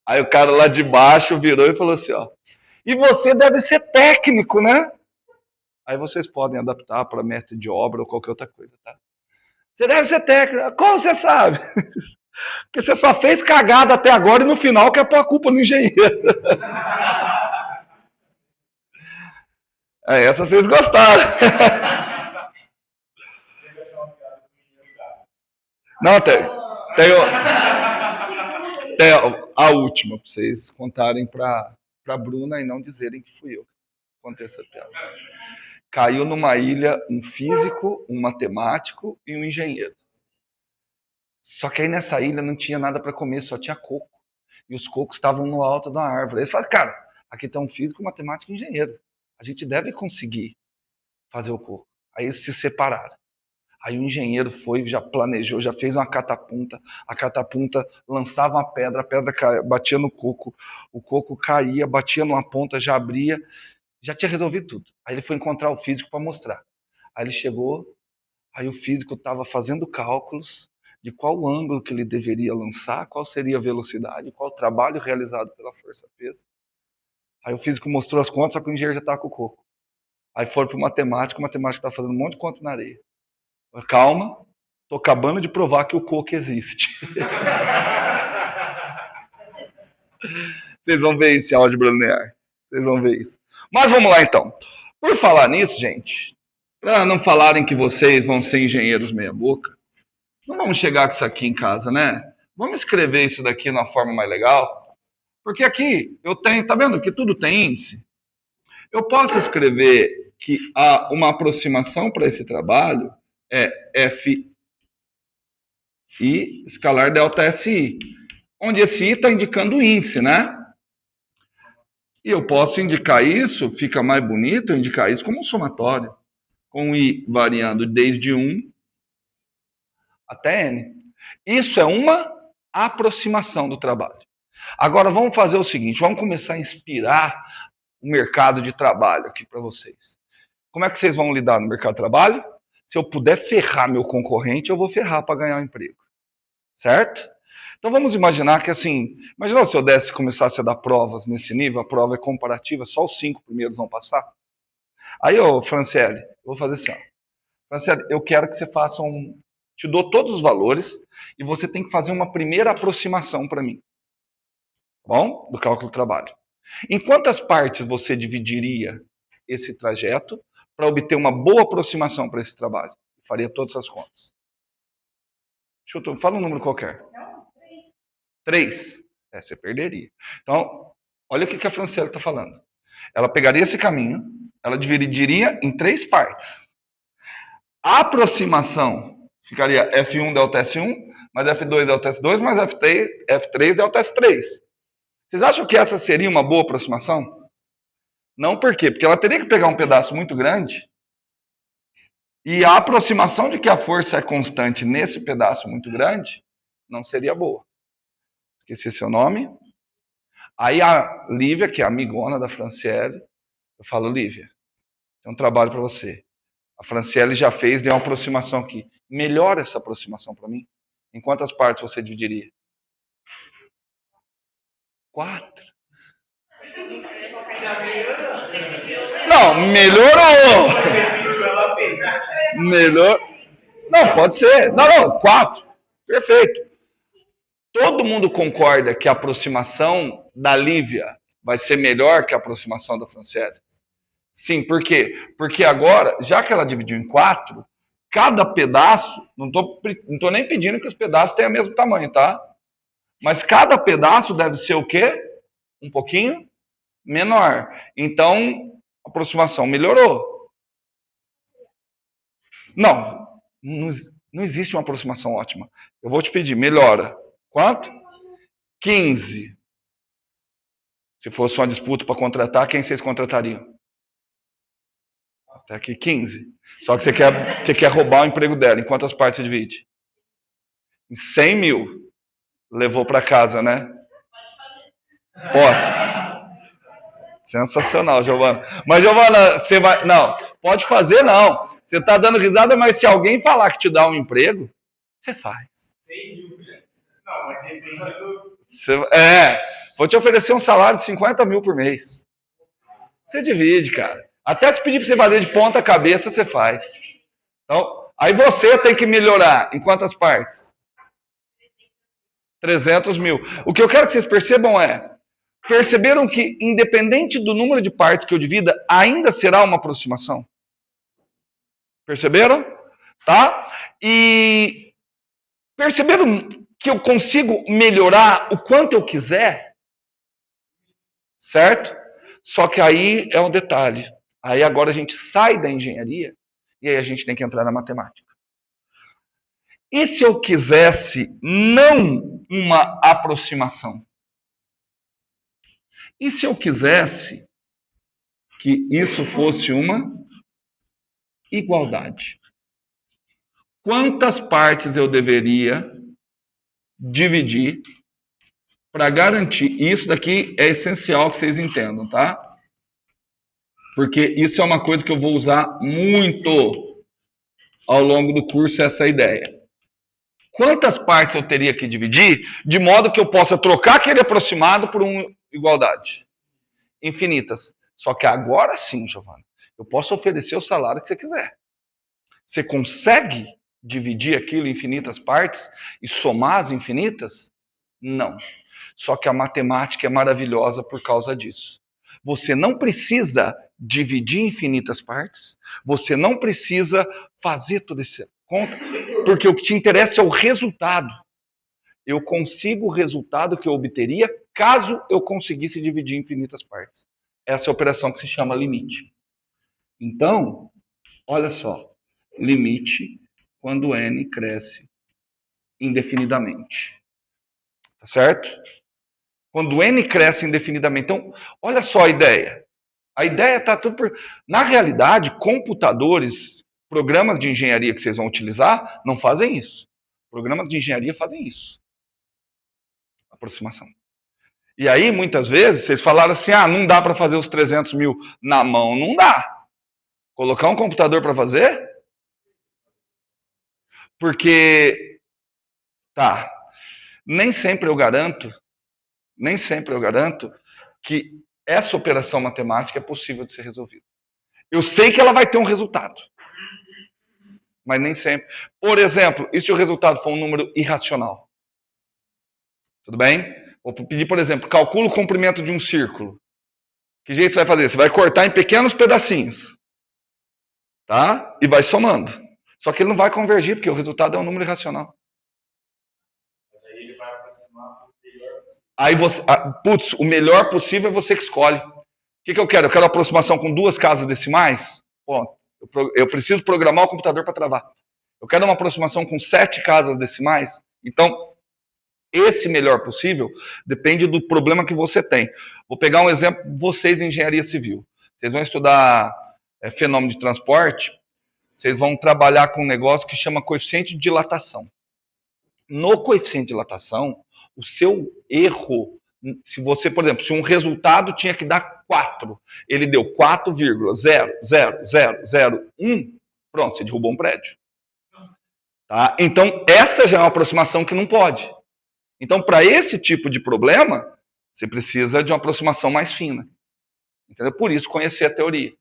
Aí o cara lá de baixo virou e falou assim, ó, e você deve ser técnico, né? Aí vocês podem adaptar para mestre de obra ou qualquer outra coisa, tá? Você deve ser técnico. Como você sabe? Porque você só fez cagada até agora e no final quer pôr a culpa no engenheiro. Essa vocês gostaram. Não, tem a última, para vocês contarem para a Bruna e não dizerem que fui eu que contei essa piada. Caiu numa ilha um físico, um matemático e um engenheiro. Só que aí nessa ilha não tinha nada para comer, só tinha coco. E os cocos estavam no alto da árvore. Eles falaram, cara, aqui está um físico, um matemático e um engenheiro. A gente deve conseguir fazer o coco. Aí eles se separaram. Aí o engenheiro foi, já planejou, já fez uma catapulta. A catapulta lançava uma pedra, a pedra caía, batia no coco. O coco caía, batia numa ponta, já abria. Já tinha resolvido tudo. Aí ele foi encontrar o físico para mostrar. Aí ele chegou, aí o físico estava fazendo cálculos de qual ângulo que ele deveria lançar, qual seria a velocidade, qual o trabalho realizado pela força-peso. Aí o físico mostrou as contas, só que o engenheiro já estava com o coco. Aí foram para o matemático está fazendo um monte de conta na areia. Calma, estou acabando de provar que o coco existe. Vocês vão ver esse álgebra linear. Vocês vão ver isso. Mas vamos lá então. Por falar nisso, gente, para não falarem que vocês vão ser engenheiros meia boca, não vamos chegar com isso aqui em casa, né? Vamos escrever isso daqui de uma forma mais legal. Porque aqui eu tenho, tá vendo que tudo tem índice? Eu posso escrever que há uma aproximação para esse trabalho é Fi escalar delta SI, onde esse I está indicando o índice, né? E eu posso indicar isso, fica mais bonito, eu indicar isso como um somatório, com I variando desde 1 até N. Isso é uma aproximação do trabalho. Agora vamos fazer o seguinte, vamos começar a inspirar o mercado de trabalho aqui para vocês. Como é que vocês vão lidar no mercado de trabalho? Se eu puder ferrar meu concorrente, eu vou ferrar para ganhar um emprego. Certo? Então vamos imaginar que assim, imagina se eu começasse a dar provas nesse nível, a prova é comparativa, só os 5 primeiros vão passar. Aí, Franciele, eu vou fazer assim, ó. Franciele, eu quero que você faça te dou todos os valores e você tem que fazer uma primeira aproximação para mim. Tá bom? Do cálculo do trabalho. Em quantas partes você dividiria esse trajeto para obter uma boa aproximação para esse trabalho? Faria todas as contas. Chuta, fala um número qualquer. 3. Você perderia. Então, olha o que a Franciele está falando. Ela pegaria esse caminho, ela dividiria em 3 partes. A aproximação ficaria F1 delta S1, mais F2 delta S2, mais F3 delta S3. Vocês acham que essa seria uma boa aproximação? Não, por quê? Porque ela teria que pegar um pedaço muito grande e a aproximação de que a força é constante nesse pedaço muito grande não seria boa. Esqueci seu nome. Aí a Lívia, que é a amigona da Franciele, eu falo, Lívia, tem um trabalho para você. A Franciele já fez, deu uma aproximação aqui. Melhora essa aproximação para mim. Em quantas partes você dividiria? 4. Não, melhorou! Melhor. Não, pode ser. Não, 4. Perfeito. Todo mundo concorda que a aproximação da Lívia vai ser melhor que a aproximação da Franciele? Sim, por quê? Porque agora, já que ela dividiu em 4, cada pedaço, não tô nem pedindo que os pedaços tenham o mesmo tamanho, tá? Mas cada pedaço deve ser o quê? Um pouquinho menor. Então, a aproximação melhorou. Não existe uma aproximação ótima. Eu vou te pedir, melhora. Quanto? 15. Se fosse uma disputa para contratar, quem vocês contratariam? Até aqui 15. Só que você quer roubar o emprego dela. Em quantas partes você divide? Em 100 mil. Levou para casa, né? Ó. Sensacional, Giovana. Mas, Giovana, você vai... Não, pode fazer não. Você está dando risada, mas se alguém falar que te dá um emprego, você faz. 100 mil, não, mas depende do... Vou te oferecer um salário de 50 mil por mês. Você divide, cara. Até se pedir para você fazer de ponta cabeça, você faz. Então, aí você tem que melhorar. Em quantas partes? 300 mil. O que eu quero que vocês percebam perceberam que, independente do número de partes que eu divida, ainda será uma aproximação? Perceberam? Tá? E perceberam que eu consigo melhorar o quanto eu quiser? Certo? Só que aí é um detalhe. Aí agora a gente sai da engenharia e aí a gente tem que entrar na matemática. E se eu quisesse não uma aproximação? E se eu quisesse que isso fosse uma igualdade? Quantas partes eu deveria dividir para garantir? Isso daqui é essencial que vocês entendam, tá? Porque isso é uma coisa que eu vou usar muito ao longo do curso, essa ideia. Quantas partes eu teria que dividir de modo que eu possa trocar aquele aproximado por uma igualdade? Infinitas. Só que agora sim, Giovana, eu posso oferecer o salário que você quiser. Você consegue dividir aquilo em infinitas partes e somar as infinitas? Não. Só que a matemática é maravilhosa por causa disso. Você não precisa dividir em infinitas partes, você não precisa fazer toda essa conta, porque o que te interessa é o resultado. Eu consigo o resultado que eu obteria caso eu conseguisse dividir em infinitas partes. Essa é a operação que se chama limite. Então, olha só, limite quando n cresce indefinidamente. Tá certo? Quando n cresce indefinidamente. Então, olha só a ideia. A ideia está tudo por... Na realidade, computadores, programas de engenharia que vocês vão utilizar, não fazem isso. Programas de engenharia fazem isso. Aproximação. E aí, muitas vezes, vocês falaram assim, não dá para fazer os 300 mil na mão. Não dá. Colocar um computador para fazer? Porque, nem sempre eu garanto que essa operação matemática é possível de ser resolvida. Eu sei que ela vai ter um resultado, mas nem sempre. Por exemplo, e se o resultado for um número irracional? Tudo bem? Vou pedir, por exemplo, calcula o comprimento de um círculo. Que jeito você vai fazer? Você vai cortar em pequenos pedacinhos, tá? E vai somando. Só que ele não vai convergir, porque o resultado é um número irracional. Mas aí ele vai aproximar o melhor possível. Aí você, o melhor possível é você que escolhe. O que eu quero? Eu quero aproximação com 2 casas decimais? Ponto. Eu preciso programar o computador para travar. Eu quero uma aproximação com 7 casas decimais? Então, esse melhor possível depende do problema que você tem. Vou pegar um exemplo, vocês de engenharia civil. Vocês vão estudar fenômeno de transporte, vocês vão trabalhar com um negócio que chama coeficiente de dilatação. No coeficiente de dilatação, o seu erro, se você, por exemplo, se um resultado tinha que dar 4, ele deu 4,00001, pronto, você derrubou um prédio. Tá? Então, essa já é uma aproximação que não pode. Então, para esse tipo de problema, você precisa de uma aproximação mais fina. Entendeu? Por isso, conhecer a teoria.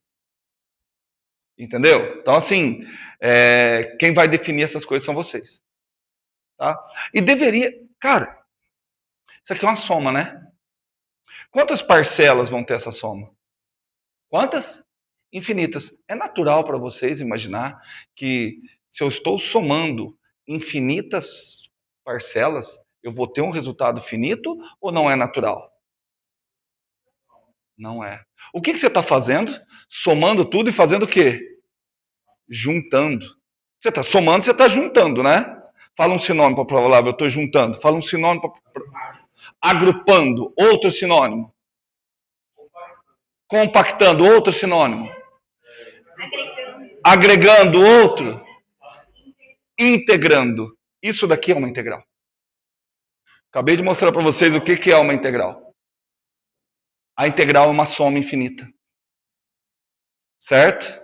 Entendeu? Então, assim, quem vai definir essas coisas são vocês. Tá? E deveria... Cara, isso aqui é uma soma, né? Quantas parcelas vão ter essa soma? Quantas? Infinitas. É natural para vocês imaginar que se eu estou somando infinitas parcelas, eu vou ter um resultado finito ou não é natural? Não é. O que você está fazendo? Somando tudo e fazendo o quê? Juntando. Você está somando, você está juntando, né? Fala um sinônimo para a palavra, eu estou juntando. Fala um sinônimo para... Agrupando, outro sinônimo. Compactando, outro sinônimo. Agregando, outro. Integrando. Isso daqui é uma integral. Acabei de mostrar para vocês o que é uma integral. A integral é uma soma infinita. Certo?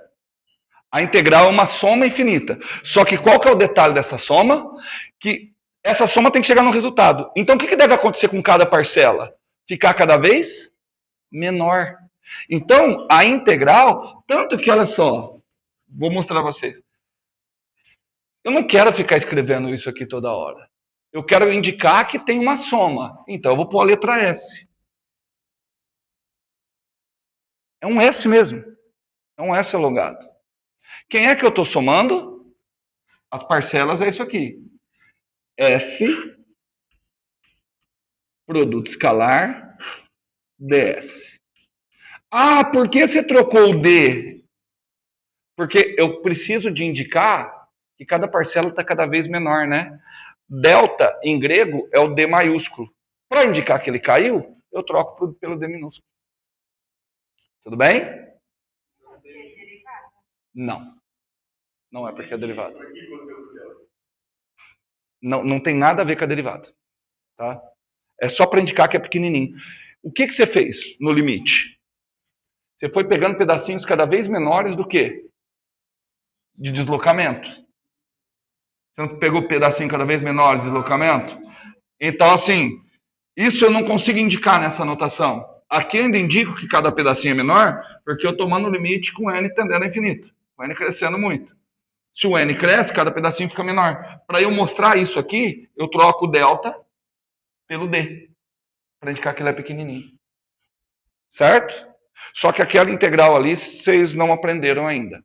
A integral é uma soma infinita. Só que qual que é o detalhe dessa soma? Que essa soma tem que chegar no resultado. Então o que deve acontecer com cada parcela? Ficar cada vez menor. Então a integral, tanto que, olha só, vou mostrar para vocês. Eu não quero ficar escrevendo isso aqui toda hora. Eu quero indicar que tem uma soma. Então eu vou pôr a letra S. É um S mesmo. É um S alongado. Quem é que eu estou somando? As parcelas é isso aqui. F, produto escalar, ds. Por que você trocou o D? Porque eu preciso de indicar que cada parcela está cada vez menor, né? Delta, em grego, é o D maiúsculo. Para indicar que ele caiu, eu troco pelo D minúsculo. Tudo bem? Não. Não é porque é derivado. Não tem nada a ver com a derivada. Tá? É só para indicar que é pequenininho. O que você fez no limite? Você foi pegando pedacinhos cada vez menores do que? De deslocamento. Você não pegou pedacinho cada vez menor de deslocamento? Então, assim, isso eu não consigo indicar nessa anotação. Aqui eu ainda indico que cada pedacinho é menor, porque eu estou tomando o limite com n tendendo a infinito. O n crescendo muito. Se o n cresce, cada pedacinho fica menor. Para eu mostrar isso aqui, eu troco o delta pelo d, para indicar que ele é pequenininho. Certo? Só que aquela integral ali, vocês não aprenderam ainda.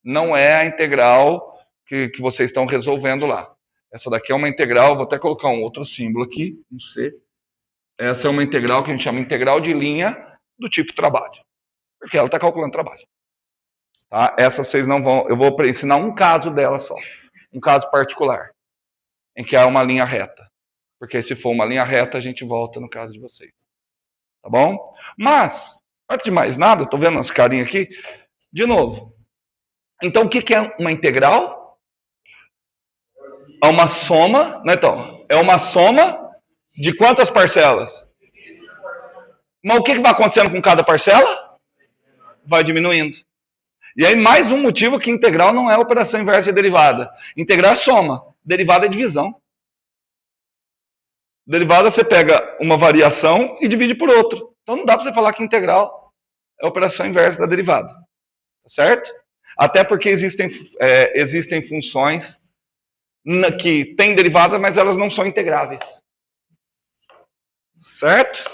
Não é a integral que vocês estão resolvendo lá. Essa daqui é uma integral, vou até colocar um outro símbolo aqui, um C. Essa é uma integral que a gente chama integral de linha do tipo trabalho. Porque ela está calculando trabalho. Tá? Essa vocês não vão... Eu vou ensinar um caso dela só. Um caso particular. Em que há uma linha reta. Porque se for uma linha reta, a gente volta no caso de vocês. Tá bom? Mas, antes de mais nada, estou vendo as carinhas aqui. De novo. Então, o que é uma integral? É uma soma, né, então? É uma soma de quantas parcelas? Mas o que vai acontecendo com cada parcela? Vai diminuindo. E aí, mais um motivo que integral não é operação inversa e derivada. Integral é soma, derivada é divisão. Derivada você pega uma variação e divide por outra. Então não dá para você falar que integral é operação inversa da derivada. Tá certo? Até porque existem funções que têm derivada, mas elas não são integráveis. Certo?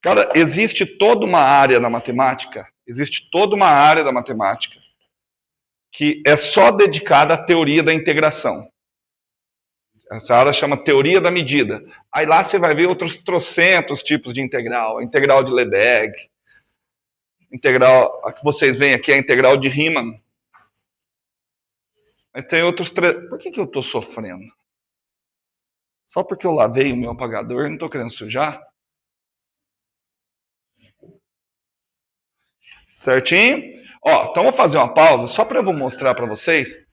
Cara, existe toda uma área na matemática, que é só dedicada à teoria da integração. Essa área chama teoria da medida. Aí lá você vai ver outros trocentos tipos de integral. A integral de Lebesgue, integral, a que vocês veem aqui é a integral de Riemann. Aí tem outros... Por que eu estou sofrendo? Só porque eu lavei o meu apagador e não estou querendo sujar? Certinho? Ó, então vou fazer uma pausa só para eu mostrar para vocês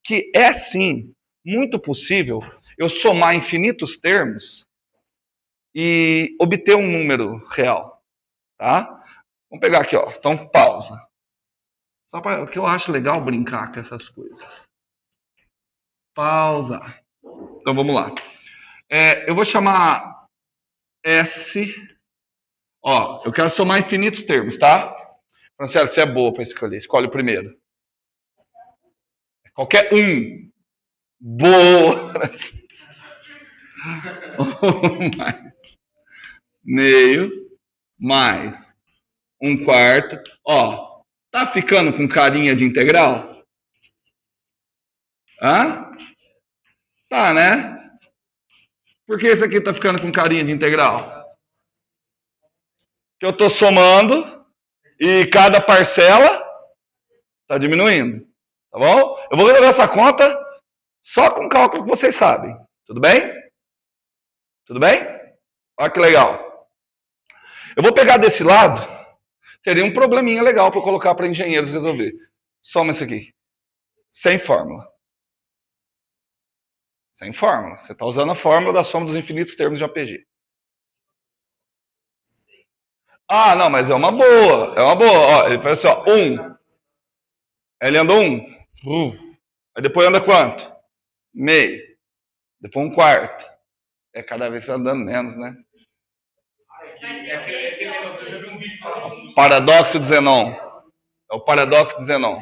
que é sim muito possível eu somar infinitos termos e obter um número real. Tá? Vamos pegar aqui, ó. Então, pausa. Só para que eu acho legal brincar com essas coisas. Pausa. Então, vamos lá. Eu vou chamar S. Ó, eu quero somar infinitos termos, tá? Franciele, você é boa para escolher. Escolhe o primeiro. Qualquer um. Boa. Mais. Meio. Mais. Um quarto. Ó, tá ficando com carinha de integral? Hã? Tá, né? Por que esse aqui tá ficando com carinha de integral? Que eu tô somando e cada parcela tá diminuindo. Tá bom? Eu vou resolver essa conta só com cálculo que vocês sabem. Tudo bem? Tudo bem? Olha que legal. Eu vou pegar desse lado. Seria um probleminha legal para eu colocar para engenheiros resolver. Soma isso aqui. Sem fórmula. Sem fórmula. Você está usando a fórmula da soma dos infinitos termos de APG. Ah, não, mas é uma boa. É uma boa. Ó, ele faz assim, ó. 1. Ele andou 1. Aí depois anda quanto? Meio. Depois um quarto. Cada vez vai andando menos, né? Paradoxo de Zenon. É o paradoxo de Zenon.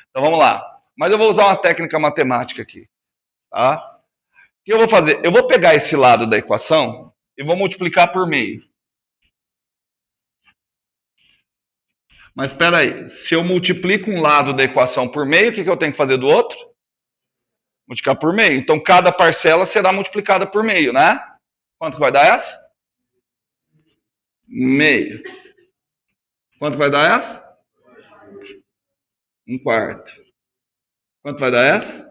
Então vamos lá. Mas eu vou usar uma técnica matemática aqui. Tá? O que eu vou fazer? Eu vou pegar esse lado da equação e vou multiplicar por meio. Mas espera aí. Se eu multiplico um lado da equação por meio, o que eu tenho que fazer do outro? Multiplicar por meio. Então cada parcela será multiplicada por meio, né? Quanto vai dar essa? Meio. Quanto vai dar essa? Um quarto. Quanto vai dar essa?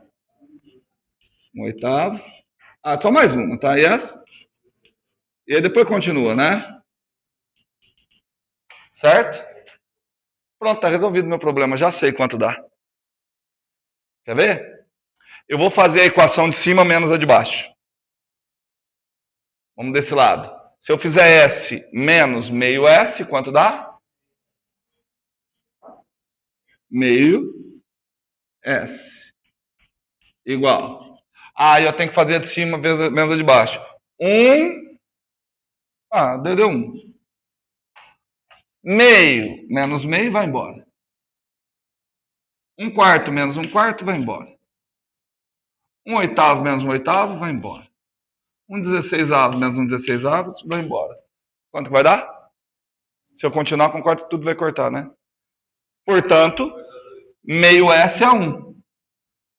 Um oitavo. Ah, só mais uma, tá? E essa? E aí depois continua, né? Certo? Pronto, tá resolvido o meu problema. Já sei quanto dá. Quer ver? Eu vou fazer a equação de cima menos a de baixo. Vamos desse lado. Se eu fizer S menos meio S, quanto dá? Meio S. igual. Aí eu tenho que fazer a de cima menos a de baixo. 1. Deu 1. Meio menos meio vai embora. 1/4 menos 1/4 vai embora. 1/8 menos 1/8 vai embora. 1/16 menos 1/16 vai embora. Quanto que vai dar? Se eu continuar com corte, tudo vai cortar, né? Portanto, meio S é 1.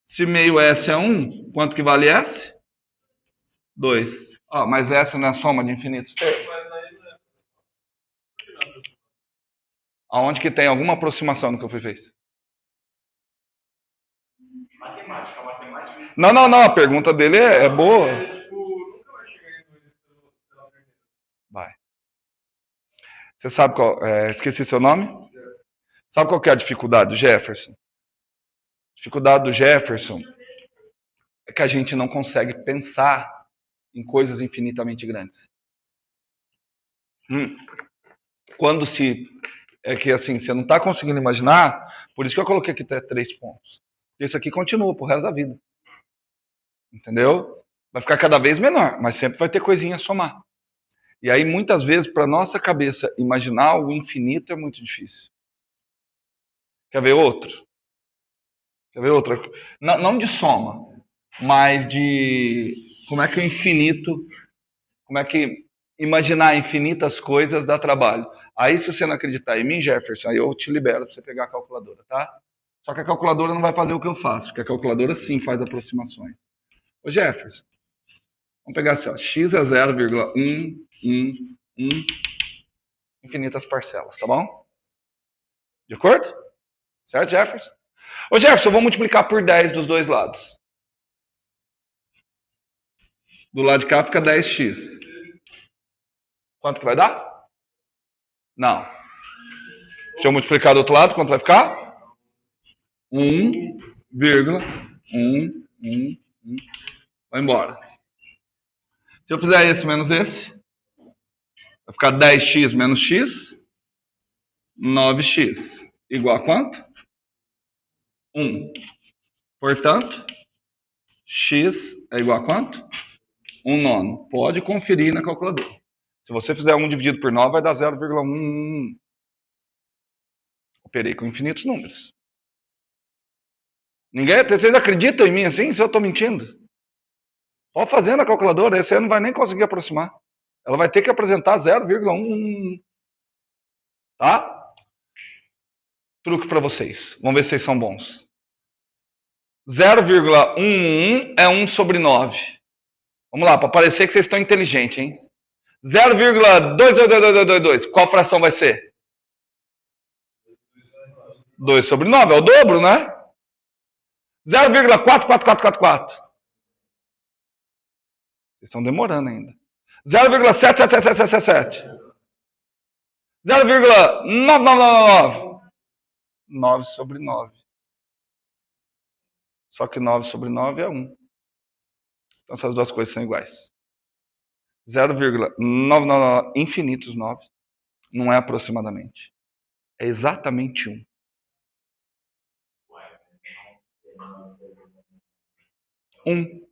Se meio S é 1, quanto que vale S? 2. Mas S não é a soma de infinitos termos? Aonde que tem alguma aproximação no que eu fiz? Matemática. Não. A pergunta dele é boa. Nunca vai chegar em 2 pela primeira. Vai. Você sabe qual... esqueci seu nome? Sabe qual que é a dificuldade do Jefferson? A dificuldade do Jefferson é que a gente não consegue pensar em coisas infinitamente grandes. Quando se... É que assim, você não está conseguindo imaginar, por isso que eu coloquei aqui até 3 pontos. Isso aqui continua pro resto da vida. Entendeu? Vai ficar cada vez menor, mas sempre vai ter coisinha a somar. E aí, muitas vezes, para nossa cabeça, imaginar o infinito é muito difícil. Quer ver outro? Quer ver outra? Não de soma, mas de como é que o infinito, como é que imaginar infinitas coisas dá trabalho. Aí, se você não acreditar em mim, Jefferson, aí eu te libero para você pegar a calculadora, tá? Só que a calculadora não vai fazer o que eu faço, porque a calculadora sim faz aproximações. Ô Jefferson, vamos pegar assim, ó, x é 0,111 infinitas parcelas, tá bom? De acordo? Certo, Jefferson? Ô Jefferson, eu vou multiplicar por 10 dos dois lados. Do lado de cá fica 10x. Quanto que vai dar? Não. Se eu multiplicar do outro lado, quanto vai ficar? 1,111. Vai embora. Se eu fizer esse menos esse, vai ficar 10x menos x, 9x. Igual a quanto? 1. Portanto, x é igual a quanto? 1/9. Pode conferir na calculadora. Se você fizer 1 dividido por 9, vai dar 0,111. Operei com infinitos números. Vocês acreditam em mim assim, se eu estou mentindo? Pode fazer na calculadora, esse aí não vai nem conseguir aproximar. Ela vai ter que apresentar 0,111. Tá? Truque para vocês. Vamos ver se vocês são bons. 0,111 é 1 sobre 9. Vamos lá, para parecer que vocês estão inteligentes, hein? 0,22222. Qual fração vai ser? 2 sobre 9, é o dobro, né? 0,44444. Vocês estão demorando ainda. 0,77777. 0,9999. 9 sobre 9. Só que 9 sobre 9 é 1. Então essas duas coisas são iguais. 0,999 infinitos 9. Não é aproximadamente. É exatamente 1.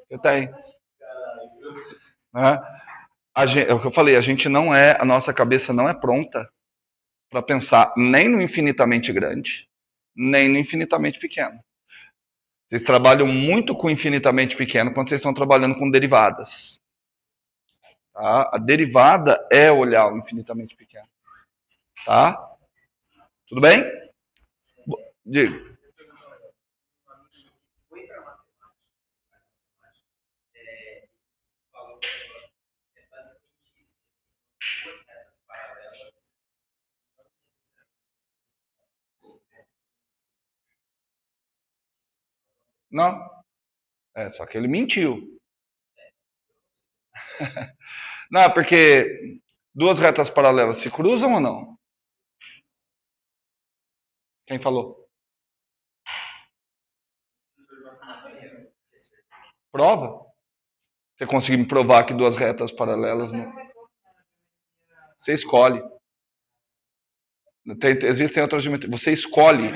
Eu tenho. É o que eu falei, a nossa cabeça não é pronta para pensar nem no infinitamente grande, nem no infinitamente pequeno. Vocês trabalham muito com infinitamente pequeno quando vocês estão trabalhando com derivadas. Tá? A derivada é olhar o infinitamente pequeno. Tá? Tudo bem? Diga. Não. Só que ele mentiu. Não, porque duas retas paralelas se cruzam ou não? Quem falou? Prova. Você conseguir me provar que duas retas paralelas não... Você escolhe. Existem outras geometrias. Você escolhe.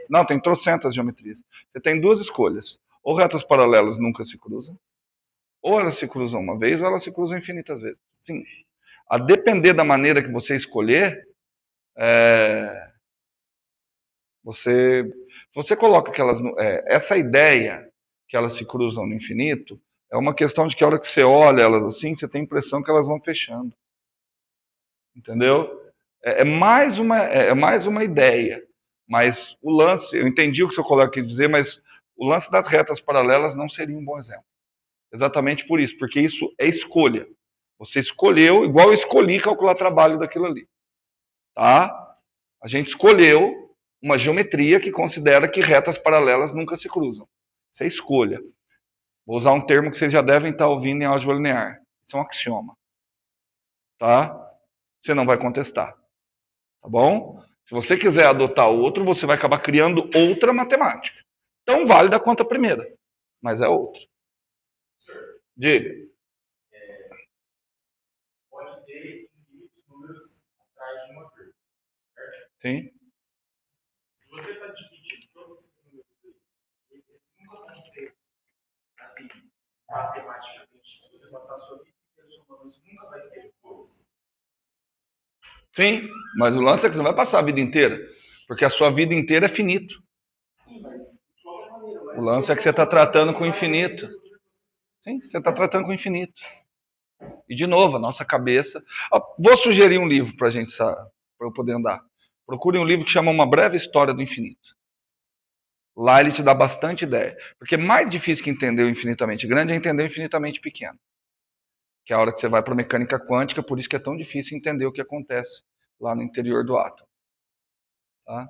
Não, tem trocentas geometrias. Você tem duas escolhas. Ou retas paralelas nunca se cruzam, ou elas se cruzam uma vez, ou elas se cruzam infinitas vezes. Sim. A depender da maneira que você escolher, você coloca que elas. Essa ideia que elas se cruzam no infinito é uma questão de que a hora que você olha elas assim, você tem a impressão que elas vão fechando. Entendeu? É mais uma ideia. Mas o lance, eu entendi o que o seu colega quis dizer, mas o lance das retas paralelas não seria um bom exemplo. Exatamente por isso, porque isso é escolha. Você escolheu, igual eu escolhi calcular trabalho daquilo ali. Tá? A gente escolheu uma geometria que considera que retas paralelas nunca se cruzam. Isso é escolha. Vou usar um termo que vocês já devem estar ouvindo em álgebra linear. Isso é um axioma. Tá? Você não vai contestar. Tá bom? Se você quiser adotar outro, você vai acabar criando outra matemática. Tão válida quanto a primeira, mas é outra. Diga. Pode ter infinitos números atrás de uma vírgula, certo? Sim. Se você está dividindo todos esses números aí, eles nunca vão ser assim, matematicamente. Se você passar a sua vida inteira somando isso, nunca vai ser 2. Sim, mas o lance é que você não vai passar a vida inteira, porque a sua vida inteira é finito. Sim, mas de qualquer maneira. O lance é que você está tratando com o infinito. Sim, você está tratando com o infinito. E, de novo, a nossa cabeça... Vou sugerir um livro para eu poder andar. Procure um livro que chama Uma Breve História do Infinito. Lá ele te dá bastante ideia. Porque mais difícil que entender o infinitamente grande é entender o infinitamente pequeno. Que é a hora que você vai para a mecânica quântica, por isso que é tão difícil entender o que acontece lá no interior do átomo. Tá?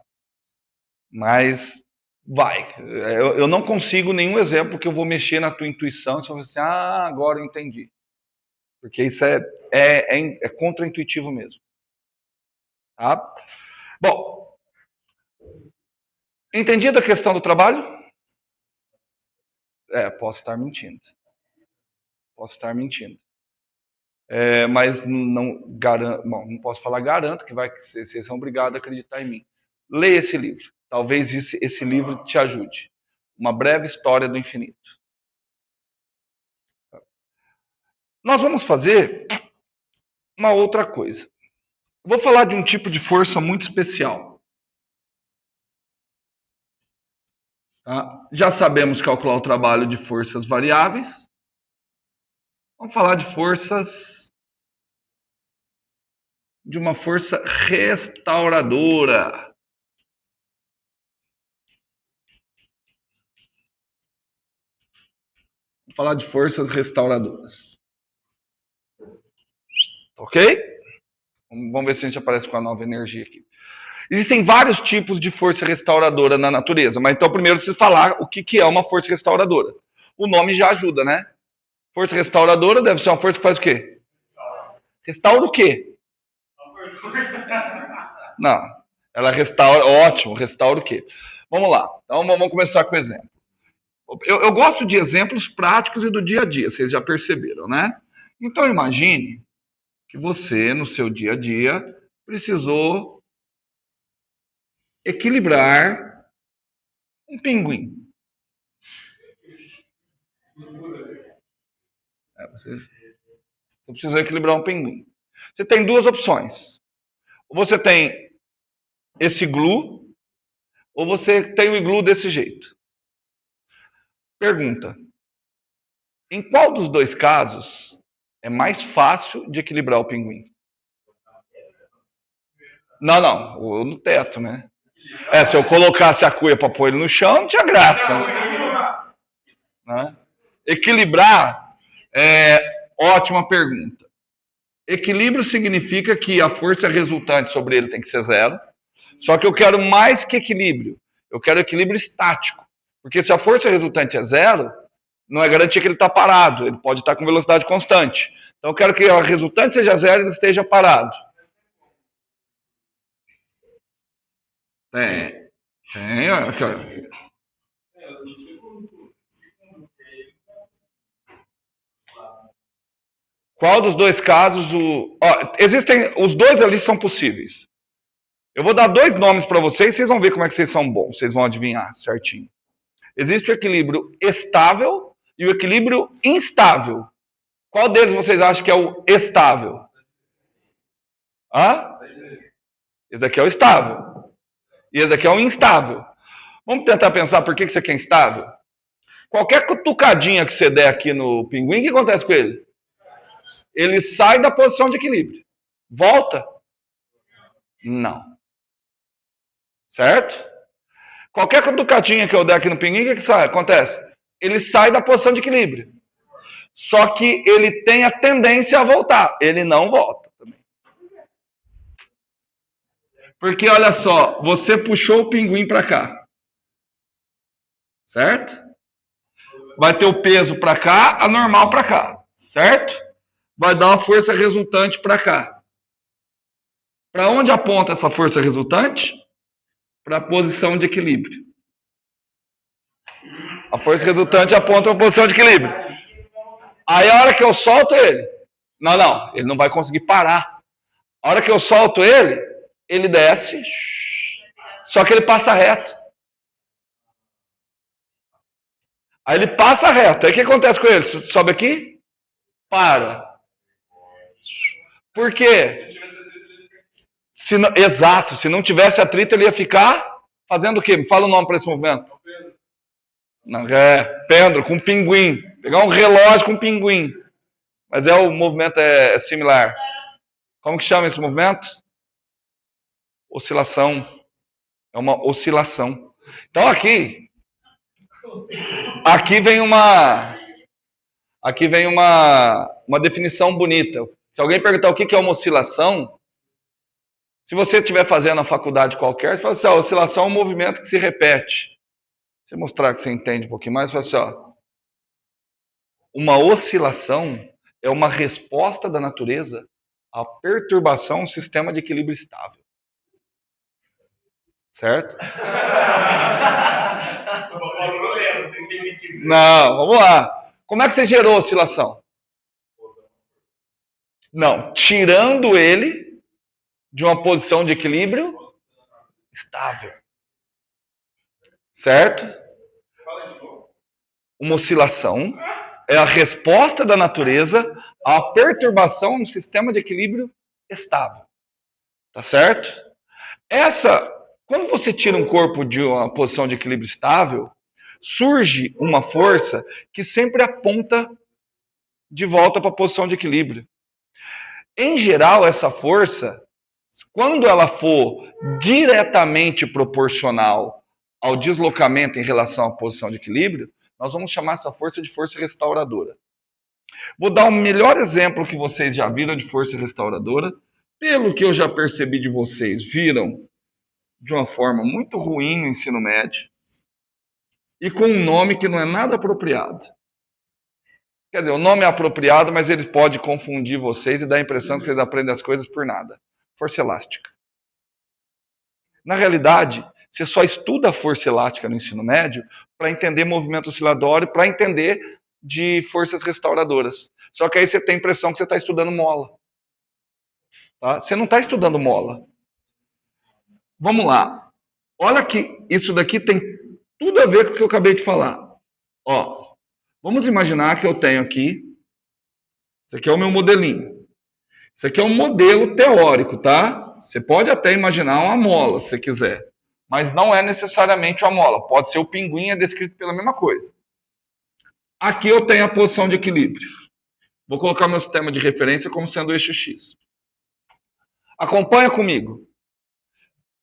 Mas vai. Eu não consigo nenhum exemplo que eu vou mexer na tua intuição e você vai assim, agora eu entendi. Porque isso é contra-intuitivo mesmo. Tá? Bom, entendido a questão do trabalho? Posso estar mentindo. Mas não garanto, não posso falar garanto que vocês são obrigados a acreditar em mim. Leia esse livro. Talvez esse livro te ajude. Uma breve história do infinito. Nós vamos fazer uma outra coisa. Eu vou falar de um tipo de força muito especial. Tá? Já sabemos calcular o trabalho de forças variáveis. Vamos falar de uma força restauradora. Vamos falar de forças restauradoras. Ok? Vamos ver se a gente aparece com a nova energia aqui. Existem vários tipos de força restauradora na natureza, mas então primeiro eu preciso falar o que é uma força restauradora. O nome já ajuda, né? Força restauradora deve ser uma força que faz o quê? Restaura o quê? Não. Ela restaura, ótimo, restaura o quê? Vamos lá. Então vamos começar com o exemplo. Eu gosto de exemplos práticos e do dia a dia, vocês já perceberam, né? Então imagine que você, no seu dia a dia, precisou equilibrar um pinguim. Você precisou equilibrar um pinguim. Você tem duas opções. Ou você tem esse glue, ou você tem o iglu desse jeito. Pergunta: em qual dos dois casos é mais fácil de equilibrar o pinguim? Não, no teto, né? Se eu colocasse a cuia para pôr ele no chão, não tinha graça. Né? Equilibrar ótima pergunta. Equilíbrio significa que a força resultante sobre ele tem que ser zero. Só que eu quero mais que equilíbrio. Eu quero equilíbrio estático. Porque se a força resultante é zero, não é garantia que ele está parado. Ele pode estar com velocidade constante. Então eu quero que a resultante seja zero e ele esteja parado. Tem. Aqui, qual dos dois casos existem, os dois ali são possíveis. Eu vou dar 2 nomes para vocês, vocês vão ver como é que vocês são bons, vocês vão adivinhar certinho. Existe o equilíbrio estável e o equilíbrio instável. Qual deles vocês acham que é o estável? Hã? Esse daqui é o estável. E esse daqui é o instável. Vamos tentar pensar por que isso aqui é instável? Qualquer cutucadinha que você der aqui no pinguim, o que acontece com ele? Ele sai da posição de equilíbrio. Volta? Não. Certo? Qualquer cutucadinha que eu der aqui no pinguim, o que acontece? Ele sai da posição de equilíbrio. Só que ele tem a tendência a voltar. Ele não volta também. Porque, olha só, você puxou o pinguim para cá. Certo? Vai ter o peso para cá, a normal para cá. Certo? Vai dar uma força resultante para cá. Para onde aponta essa força resultante? Para a posição de equilíbrio. A força resultante aponta para a posição de equilíbrio. Aí a hora que eu solto ele, ele não vai conseguir parar. A hora que eu solto ele desce, só que ele passa reto. Aí ele passa reto. Aí o que acontece com ele? Sobe aqui, para. Por quê? Exato, se não tivesse atrito, ele ia ficar fazendo o quê? Me fala o nome para esse movimento. Pendro, com pinguim. Pegar um relógio com pinguim. Mas o movimento é similar. Como que chama esse movimento? Oscilação. É uma oscilação. Então aqui vem uma definição bonita. Se alguém perguntar o que é uma oscilação, se você estiver fazendo a faculdade qualquer, você fala assim, a oscilação é um movimento que se repete. Se eu mostrar que você entende um pouquinho mais, você fala assim, uma oscilação é uma resposta da natureza à perturbação do sistema de equilíbrio estável. Certo? Não, vamos lá. Como é que você gerou a oscilação? Não, tirando ele de uma posição de equilíbrio estável. Certo? Uma oscilação é a resposta da natureza à perturbação no sistema de equilíbrio estável. Tá certo? Quando você tira um corpo de uma posição de equilíbrio estável, surge uma força que sempre aponta de volta para a posição de equilíbrio. Em geral, essa força, quando ela for diretamente proporcional ao deslocamento em relação à posição de equilíbrio, nós vamos chamar essa força de força restauradora. Vou dar o melhor exemplo que vocês já viram de força restauradora. Pelo que eu já percebi de vocês, viram de uma forma muito ruim no ensino médio e com um nome que não é nada apropriado. Quer dizer, o nome é apropriado, mas ele pode confundir vocês e dar a impressão que vocês aprendem as coisas por nada. Força elástica. Na realidade, você só estuda a força elástica no ensino médio para entender movimento oscilatório, para entender de forças restauradoras. Só que aí você tem a impressão que você está estudando mola. Tá? Você não está estudando mola. Vamos lá. Olha que isso daqui tem tudo a ver com o que eu acabei de falar. Ó, vamos imaginar que eu tenho aqui, isso aqui é o meu modelinho. Isso aqui é um modelo teórico, tá? Você pode até imaginar uma mola, se você quiser. Mas não é necessariamente uma mola. Pode ser o pinguim, é descrito pela mesma coisa. Aqui eu tenho a posição de equilíbrio. Vou colocar meu sistema de referência como sendo o eixo X. Acompanha comigo.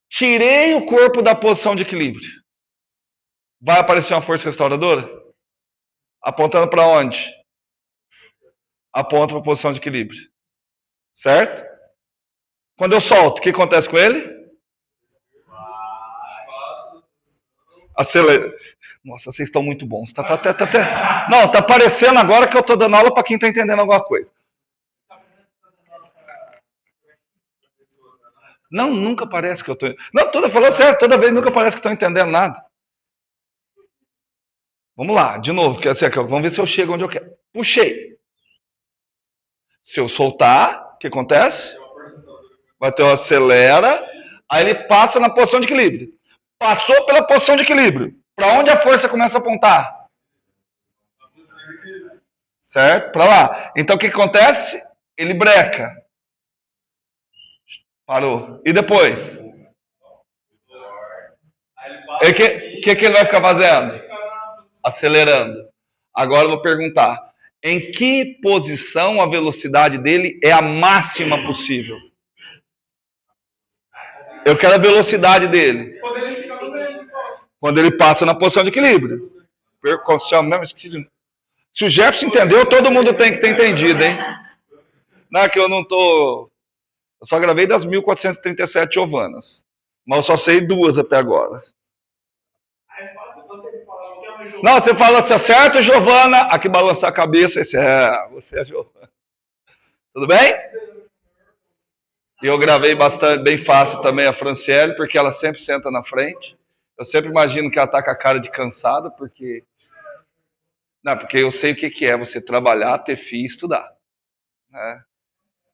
Tirei o corpo da posição de equilíbrio. Vai aparecer uma força restauradora? Apontando para onde? Aponta para a posição de equilíbrio. Certo? Quando eu solto, o que acontece com ele? Acelera. Nossa, vocês estão muito bons. Não, tá parecendo agora que eu estou dando aula para quem está entendendo alguma coisa. Não, nunca parece que eu estou... Não, falando sério, toda vez nunca parece que estou entendendo nada. Vamos lá, de novo, vamos ver se eu chego onde eu quero. Puxei. Se eu soltar, o que acontece? Vai ter uma acelera. Aí ele passa na posição de equilíbrio. Passou pela posição de equilíbrio. Para onde a força começa a apontar? Certo? Para lá. Então o que acontece? Ele breca. Parou. E depois? O que ele vai ficar fazendo? Acelerando. Agora eu vou perguntar. Em que posição a velocidade dele é a máxima possível? Eu quero a velocidade dele. Quando ele passa na posição de equilíbrio. Se o Jefferson entendeu, todo mundo tem que ter entendido, hein? Não é que eu não tô... Eu só gravei das 1437 Giovanas. Mas eu só sei 2 até agora. Não, você fala se acerta, Giovana, aqui balançar a cabeça, você é a Giovana. Tudo bem? E eu gravei bastante, bem fácil também a Franciele, porque ela sempre senta na frente. Eu sempre imagino que ela tá com a cara de cansada, porque... Não, porque eu sei o que é você trabalhar, ter filho e estudar. Né?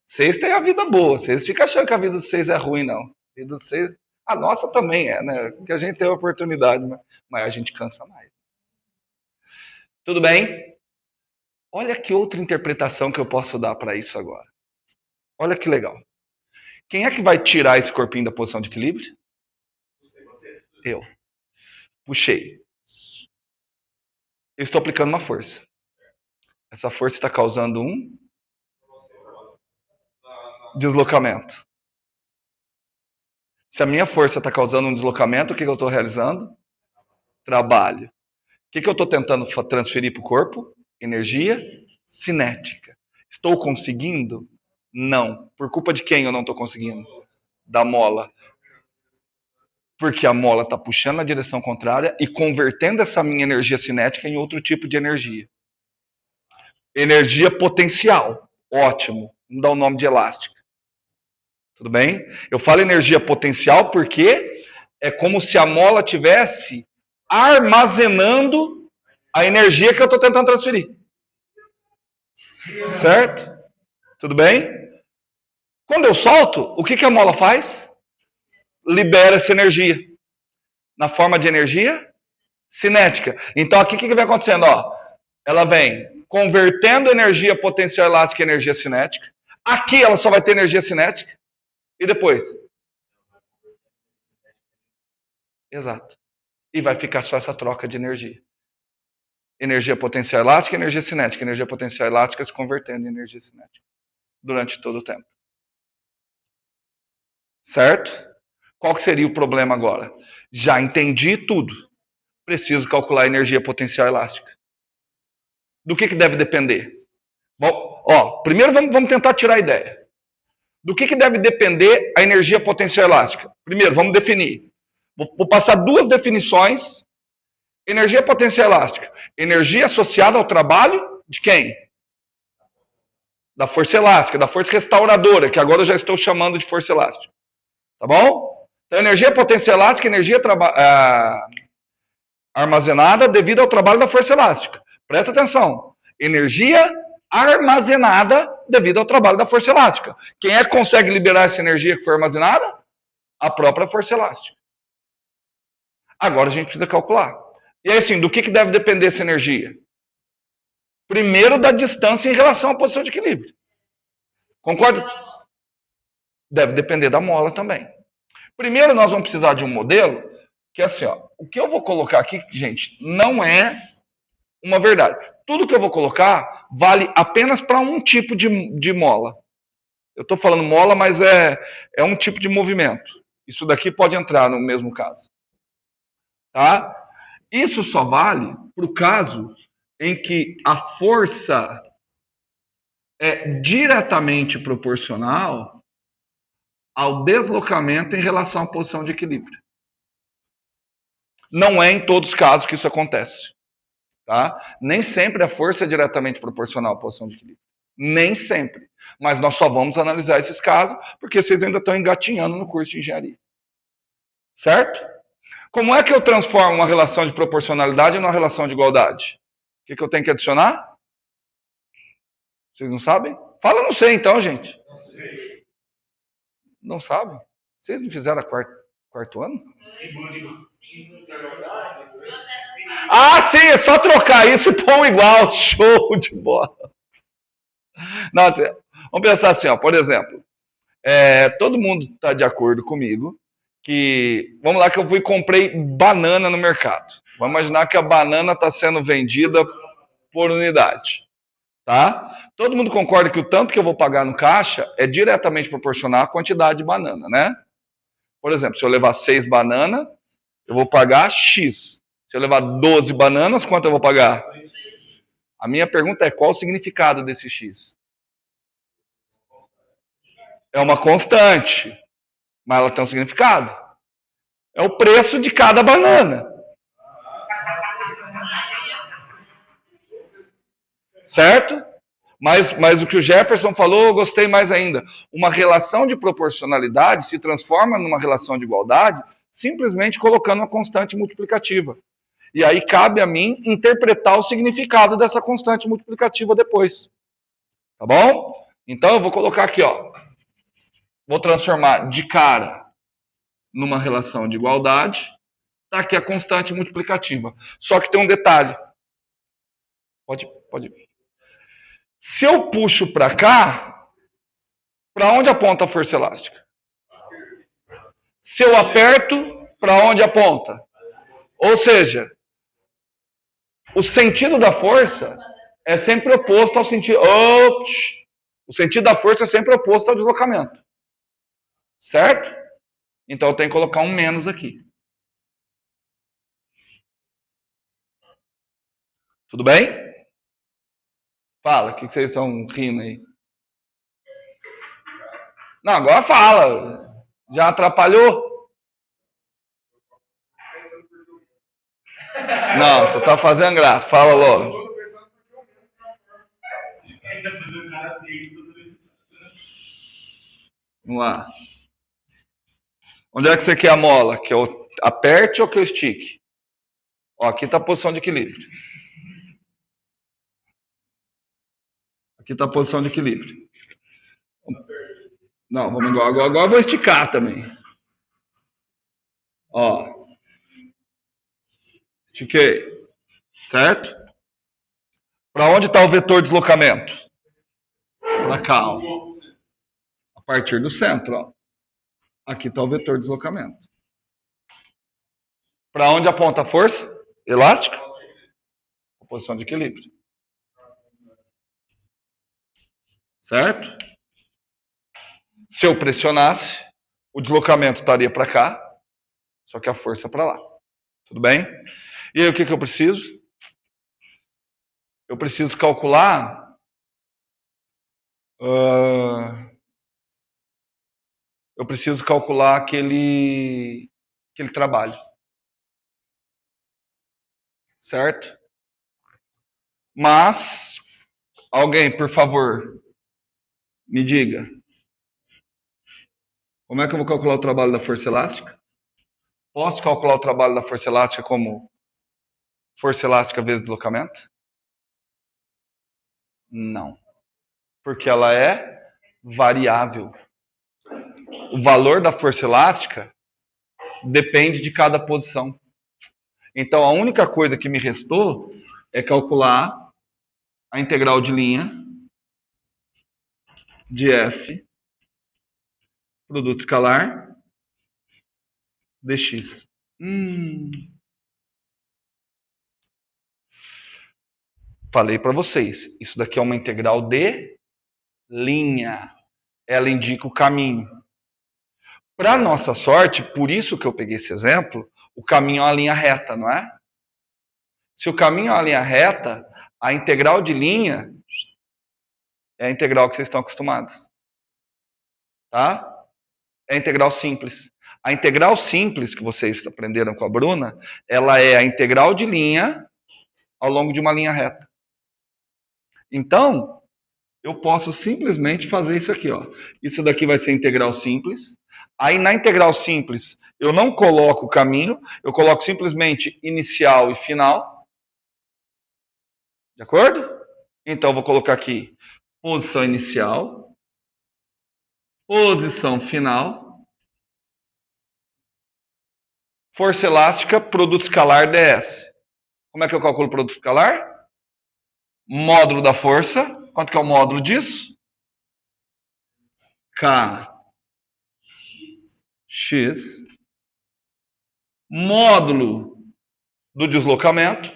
Vocês têm a vida boa, vocês ficam achando que a vida de vocês é ruim, não. A vida de vocês... A nossa também é, né? Porque a gente tem a oportunidade, mas a gente cansa mais. Tudo bem? Olha que outra interpretação que eu posso dar para isso agora. Olha que legal. Quem é que vai tirar esse corpinho da posição de equilíbrio? Eu. Puxei. Eu estou aplicando uma força. Essa força está causando um deslocamento. Se a minha força está causando um deslocamento, o que eu estou realizando? Trabalho. O que eu estou tentando transferir para o corpo? Energia cinética. Estou conseguindo? Não. Por culpa de quem eu não estou conseguindo? Da mola. Porque a mola está puxando na direção contrária e convertendo essa minha energia cinética em outro tipo de energia. Energia potencial. Ótimo. Vamos dar o nome de elástica. Tudo bem? Eu falo energia potencial porque é como se a mola tivesse armazenando a energia que eu estou tentando transferir. Certo? Tudo bem? Quando eu solto, o que a mola faz? Libera essa energia. Na forma de energia cinética. Então aqui o que vem acontecendo? Ó, ela vem convertendo energia potencial elástica em energia cinética. Aqui ela só vai ter energia cinética. E depois? Exato. E vai ficar só essa troca de energia. Energia potencial elástica e energia cinética. Energia potencial elástica se convertendo em energia cinética. Durante todo o tempo. Certo? Qual que seria o problema agora? Já entendi tudo. Preciso calcular a energia potencial elástica. Do que deve depender? Bom, ó, primeiro vamos tentar tirar a ideia. Do que deve depender a energia potencial elástica? Primeiro, vamos definir. Vou passar 2 definições. Energia potencial elástica. Energia associada ao trabalho de quem? Da força elástica, da força restauradora, que agora eu já estou chamando de força elástica. Tá bom? Então, energia potencial elástica, energia armazenada devido ao trabalho da força elástica. Presta atenção. Energia armazenada devido ao trabalho da força elástica. Quem é que consegue liberar essa energia que foi armazenada? A própria força elástica. Agora a gente precisa calcular. E aí, assim, do que deve depender essa energia? Primeiro, da distância em relação à posição de equilíbrio. Concorda? Deve depender da mola também. Primeiro, nós vamos precisar de um modelo que é assim, ó. O que eu vou colocar aqui, gente, não é uma verdade. Tudo que eu vou colocar vale apenas para um tipo de mola. Eu estou falando mola, mas é um tipo de movimento. Isso daqui pode entrar no mesmo caso. Tá? Isso só vale para o caso em que a força é diretamente proporcional ao deslocamento em relação à posição de equilíbrio. Não é em todos os casos que isso acontece. Tá? Nem sempre a força é diretamente proporcional à posição de equilíbrio. Nem sempre. Mas nós só vamos analisar esses casos porque vocês ainda estão engatinhando no curso de engenharia. Certo? Como é que eu transformo uma relação de proporcionalidade numa relação de igualdade? O que eu tenho que adicionar? Vocês não sabem? Fala, não sei então, gente. Não sei. Não sabem? Vocês não fizeram a quarto ano? Símbolo de igualdade. Ah, sim, é só trocar isso e pôr um igual. Show de bola. Não, assim, vamos pensar assim, ó, por exemplo, todo mundo está de acordo comigo que, vamos lá que eu fui e comprei banana no mercado. Vamos imaginar que a banana está sendo vendida por unidade, tá? Todo mundo concorda que o tanto que eu vou pagar no caixa é diretamente proporcional à quantidade de banana, né? Por exemplo, se eu levar 6 bananas, eu vou pagar X. Se eu levar 12 bananas, quanto eu vou pagar? A minha pergunta é, qual o significado desse X? É uma constante, mas ela tem um significado. É o preço de cada banana. Certo? Mas o que o Jefferson falou, eu gostei mais ainda. Uma relação de proporcionalidade se transforma numa relação de igualdade simplesmente colocando uma constante multiplicativa. E aí cabe a mim interpretar o significado dessa constante multiplicativa depois. Tá bom? Então eu vou colocar aqui, ó. Vou transformar de cara numa relação de igualdade. Tá aqui a constante multiplicativa. Só que tem um detalhe. Pode ir. Se eu puxo para cá, para onde aponta a força elástica? Se eu aperto, para onde aponta? Ou seja, o sentido da força é sempre oposto ao sentido. O sentido da força é sempre oposto ao deslocamento. Certo? Então eu tenho que colocar um menos aqui. Tudo bem? Fala, o que vocês estão rindo aí? Não, agora fala. Já atrapalhou? Não, você está fazendo graça. Fala logo. Vamos lá. Onde é que você quer a mola? Que eu aperte ou que eu estique? Ó, aqui está a posição de equilíbrio. Aqui está a posição de equilíbrio. Não, vamos igual. Agora eu vou esticar também. Ó. Estiquei. Certo? Para onde está o vetor de deslocamento? Para cá, ó. A partir do centro, ó. Aqui está o vetor de deslocamento. Para onde aponta a força? Elástica? A posição de equilíbrio. Certo? Se eu pressionasse, o deslocamento estaria para cá, só que a força para lá. Tudo bem? E aí o que eu preciso? Eu preciso calcular aquele trabalho. Certo? Mas, alguém, por favor, me diga. Como é que eu vou calcular o trabalho da força elástica? Posso calcular o trabalho da força elástica como força elástica vezes deslocamento? Não. Porque ela é variável. O valor da força elástica depende de cada posição. Então, a única coisa que me restou é calcular a integral de linha de F, produto escalar, dx. Falei para vocês, isso daqui é uma integral de linha. Ela indica o caminho. Para nossa sorte, por isso que eu peguei esse exemplo, o caminho é uma linha reta, não é? Se o caminho é uma linha reta, a integral de linha é a integral que vocês estão acostumados. Tá? É a integral simples. A integral simples que vocês aprenderam com a Bruna, ela é a integral de linha ao longo de uma linha reta. Então, eu posso simplesmente fazer isso aqui, ó. Isso daqui vai ser integral simples. Aí na integral simples, eu não coloco o caminho, eu coloco simplesmente inicial e final. De acordo? Então, eu vou colocar aqui posição inicial, posição final, Força elástica, produto escalar ds. Como é que eu calculo o produto escalar? Módulo da força. Quanto que é o módulo disso? K. X. Módulo do deslocamento,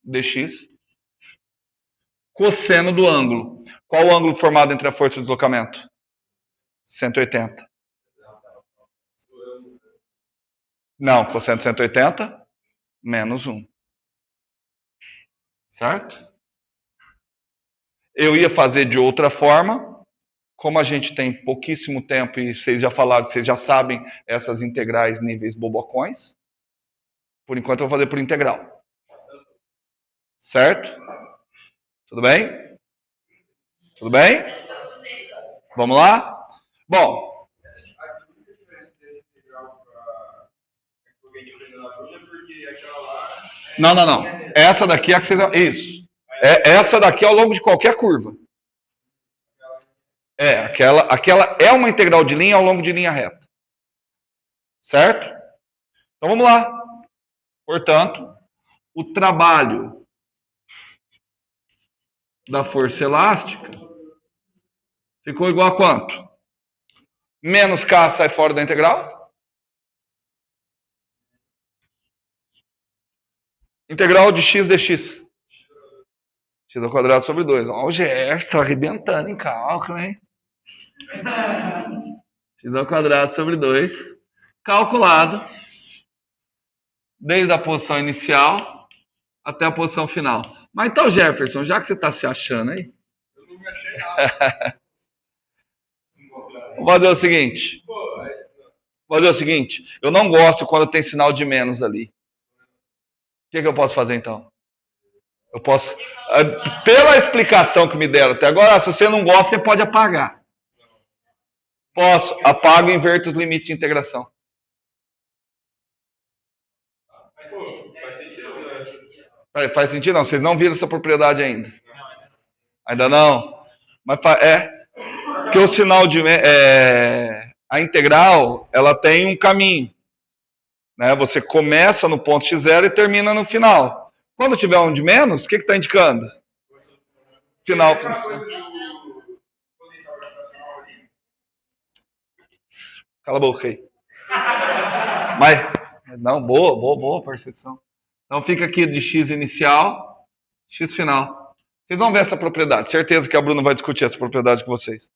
dx. Cosseno do ângulo. Qual o ângulo formado entre a força e o deslocamento? 180. Não, cosseno de 180 menos 1. Certo? Eu ia fazer de outra forma. Como a gente tem pouquíssimo tempo e vocês já falaram, vocês já sabem essas integrais níveis bobocões. Por enquanto eu vou fazer por integral. Certo? Tudo bem? Tudo bem? Vamos lá? Bom. Não. Essa daqui é a que vocês... Isso. Essa daqui é ao longo de qualquer curva. Aquela é uma integral de linha ao longo de linha reta. Certo? Então vamos lá. Portanto, o trabalho da força elástica ficou igual a quanto? Menos K sai fora da integral. Integral de x dx. X ao quadrado sobre 2. Ó, o Gerson tá arrebentando em cálculo, hein? X ao quadrado sobre 2. Calculado desde a posição inicial até a posição final. Mas então, Jefferson, já que você está se achando aí... Eu não me achei nada. Vou fazer o seguinte. Eu não gosto quando tem sinal de menos ali. O que eu posso fazer, então? Eu posso... Pela explicação que me deram até agora, se você não gosta, você pode apagar. Posso. Apago e inverto os limites de integração. Faz sentido não? Vocês não viram essa propriedade ainda? Ainda não? Mas porque o sinal de... a integral, ela tem um caminho. Né? Você começa no ponto x0 e termina no final. Quando tiver um de menos, o que está indicando? Final. Cala a boca aí. Mas, não, boa percepção. Então fica aqui de x inicial, x final. Vocês vão ver essa propriedade. Certeza que a Bruna vai discutir essa propriedade com vocês.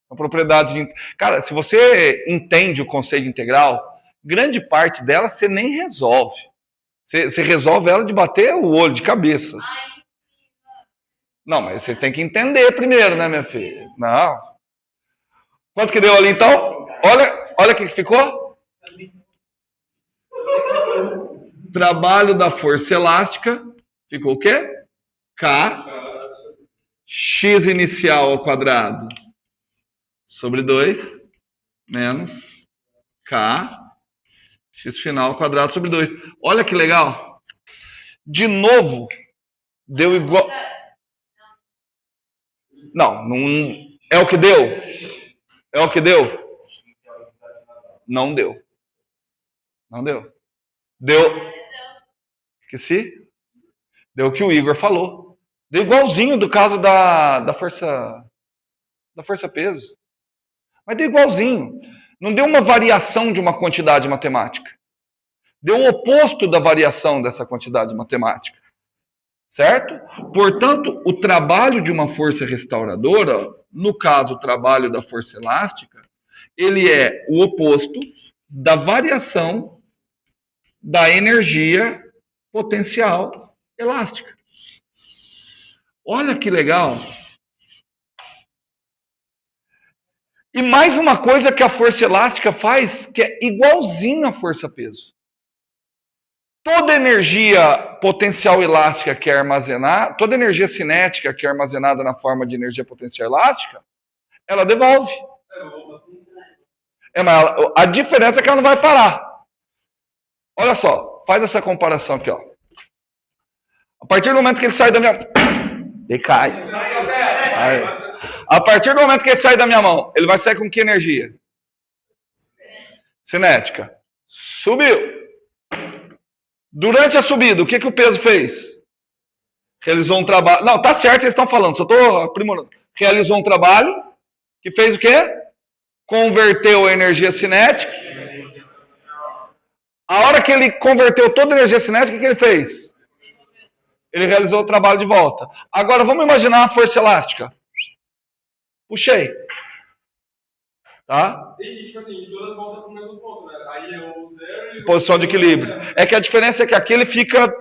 São propriedades de... Cara, se você entende o conceito de integral, grande parte dela você nem resolve. Você resolve ela de bater o olho, de cabeça. Não, mas você tem que entender primeiro, né, minha filha? Não. Quanto que deu ali, então? Olha o que ficou. Trabalho da força elástica ficou o quê? K x inicial ao quadrado sobre 2 menos K x final ao quadrado sobre 2. Olha que legal. De novo, deu igual... Não é o que deu? É o que deu? Não deu. Não deu. Deu... Esqueci? Deu o que o Igor falou. Deu igualzinho do caso da força peso. Mas deu igualzinho. Não deu uma variação de uma quantidade matemática. Deu o oposto da variação dessa quantidade matemática. Certo? Portanto, o trabalho de uma força restauradora, no caso o trabalho da força elástica, ele é o oposto da variação da energia potencial elástica. Olha que legal. E mais uma coisa que a força elástica faz, que é igualzinho à força peso. Toda energia potencial elástica que é armazenada, toda energia cinética que é armazenada na forma de energia potencial elástica, ela devolve. Mas a diferença é que ela não vai parar. Olha só, faz essa comparação aqui, ó. A partir do momento que ele sai da minha... Decai. A partir do momento que ele sai da minha mão, ele vai sair com que energia? Cinética. Subiu. Durante a subida, o que o peso fez? Realizou um trabalho. Não, tá certo, vocês estão falando, só estou aprimorando. Realizou um trabalho que fez o quê? Converteu a energia cinética. A hora que ele converteu toda a energia cinética, o que ele fez? Ele realizou o trabalho de volta. Agora, vamos imaginar a força elástica. Puxei. Tá? E, tipo assim, todas voltam para o mesmo ponto, né? Aí eu zero e... Posição de equilíbrio. É que a diferença é que aqui ele fica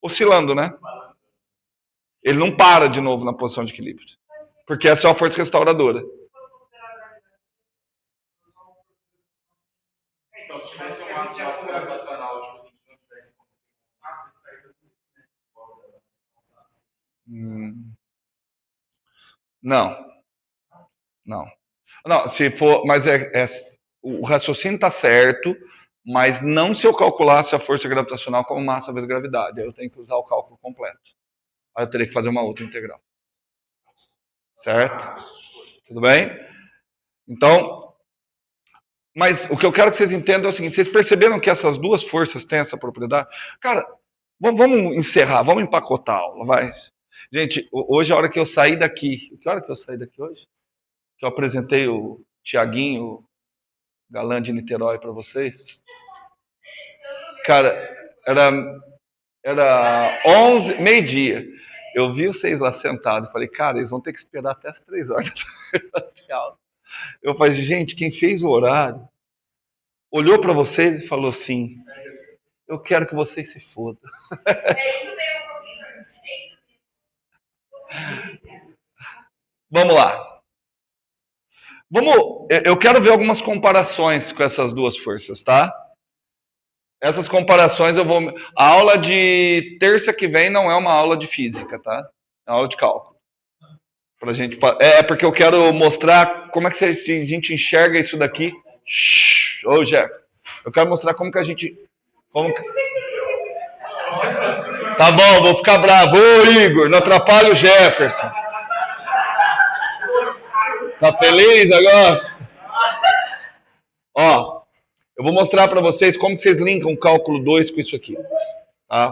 oscilando, né? Ele não para de novo na posição de equilíbrio. Porque essa é uma força restauradora. Então, se tivesse um ato gravitacional, tipo assim, que não tivesse contato, você ficaria fazendo assim, né? Não. Não. Não, se for, mas o raciocínio está certo, mas não se eu calculasse a força gravitacional como massa vezes gravidade. Aí eu tenho que usar o cálculo completo. Aí eu teria que fazer uma outra integral. Certo? Tudo bem? Então, mas o que eu quero que vocês entendam é o seguinte: vocês perceberam que essas duas forças têm essa propriedade? Cara, vamos encerrar, vamos empacotar a aula, vai. Gente, hoje é a hora que eu saí daqui. Que hora que eu saí daqui hoje? Que eu apresentei o Tiaguinho, galã de Niterói, para vocês. Cara, era 11, meio-dia. Eu vi vocês lá sentados e falei, cara, eles vão ter que esperar até as 3 horas da aula. Eu falei, gente, quem fez o horário olhou para vocês e falou assim, eu quero que vocês se fodam. É isso mesmo. Vamos lá. Eu quero ver algumas comparações com essas duas forças, tá? Essas comparações eu vou... A aula de terça que vem não é uma aula de física, tá? É uma aula de cálculo. Pra gente... porque eu quero mostrar como é que a gente enxerga isso daqui. Ô, Jeff. Eu quero mostrar como que a gente... Tá bom, vou ficar bravo. Ô, Igor, não atrapalha o Jefferson. Tá feliz agora? Ó, eu vou mostrar para vocês como que vocês linkam o cálculo 2 com isso aqui. Tá?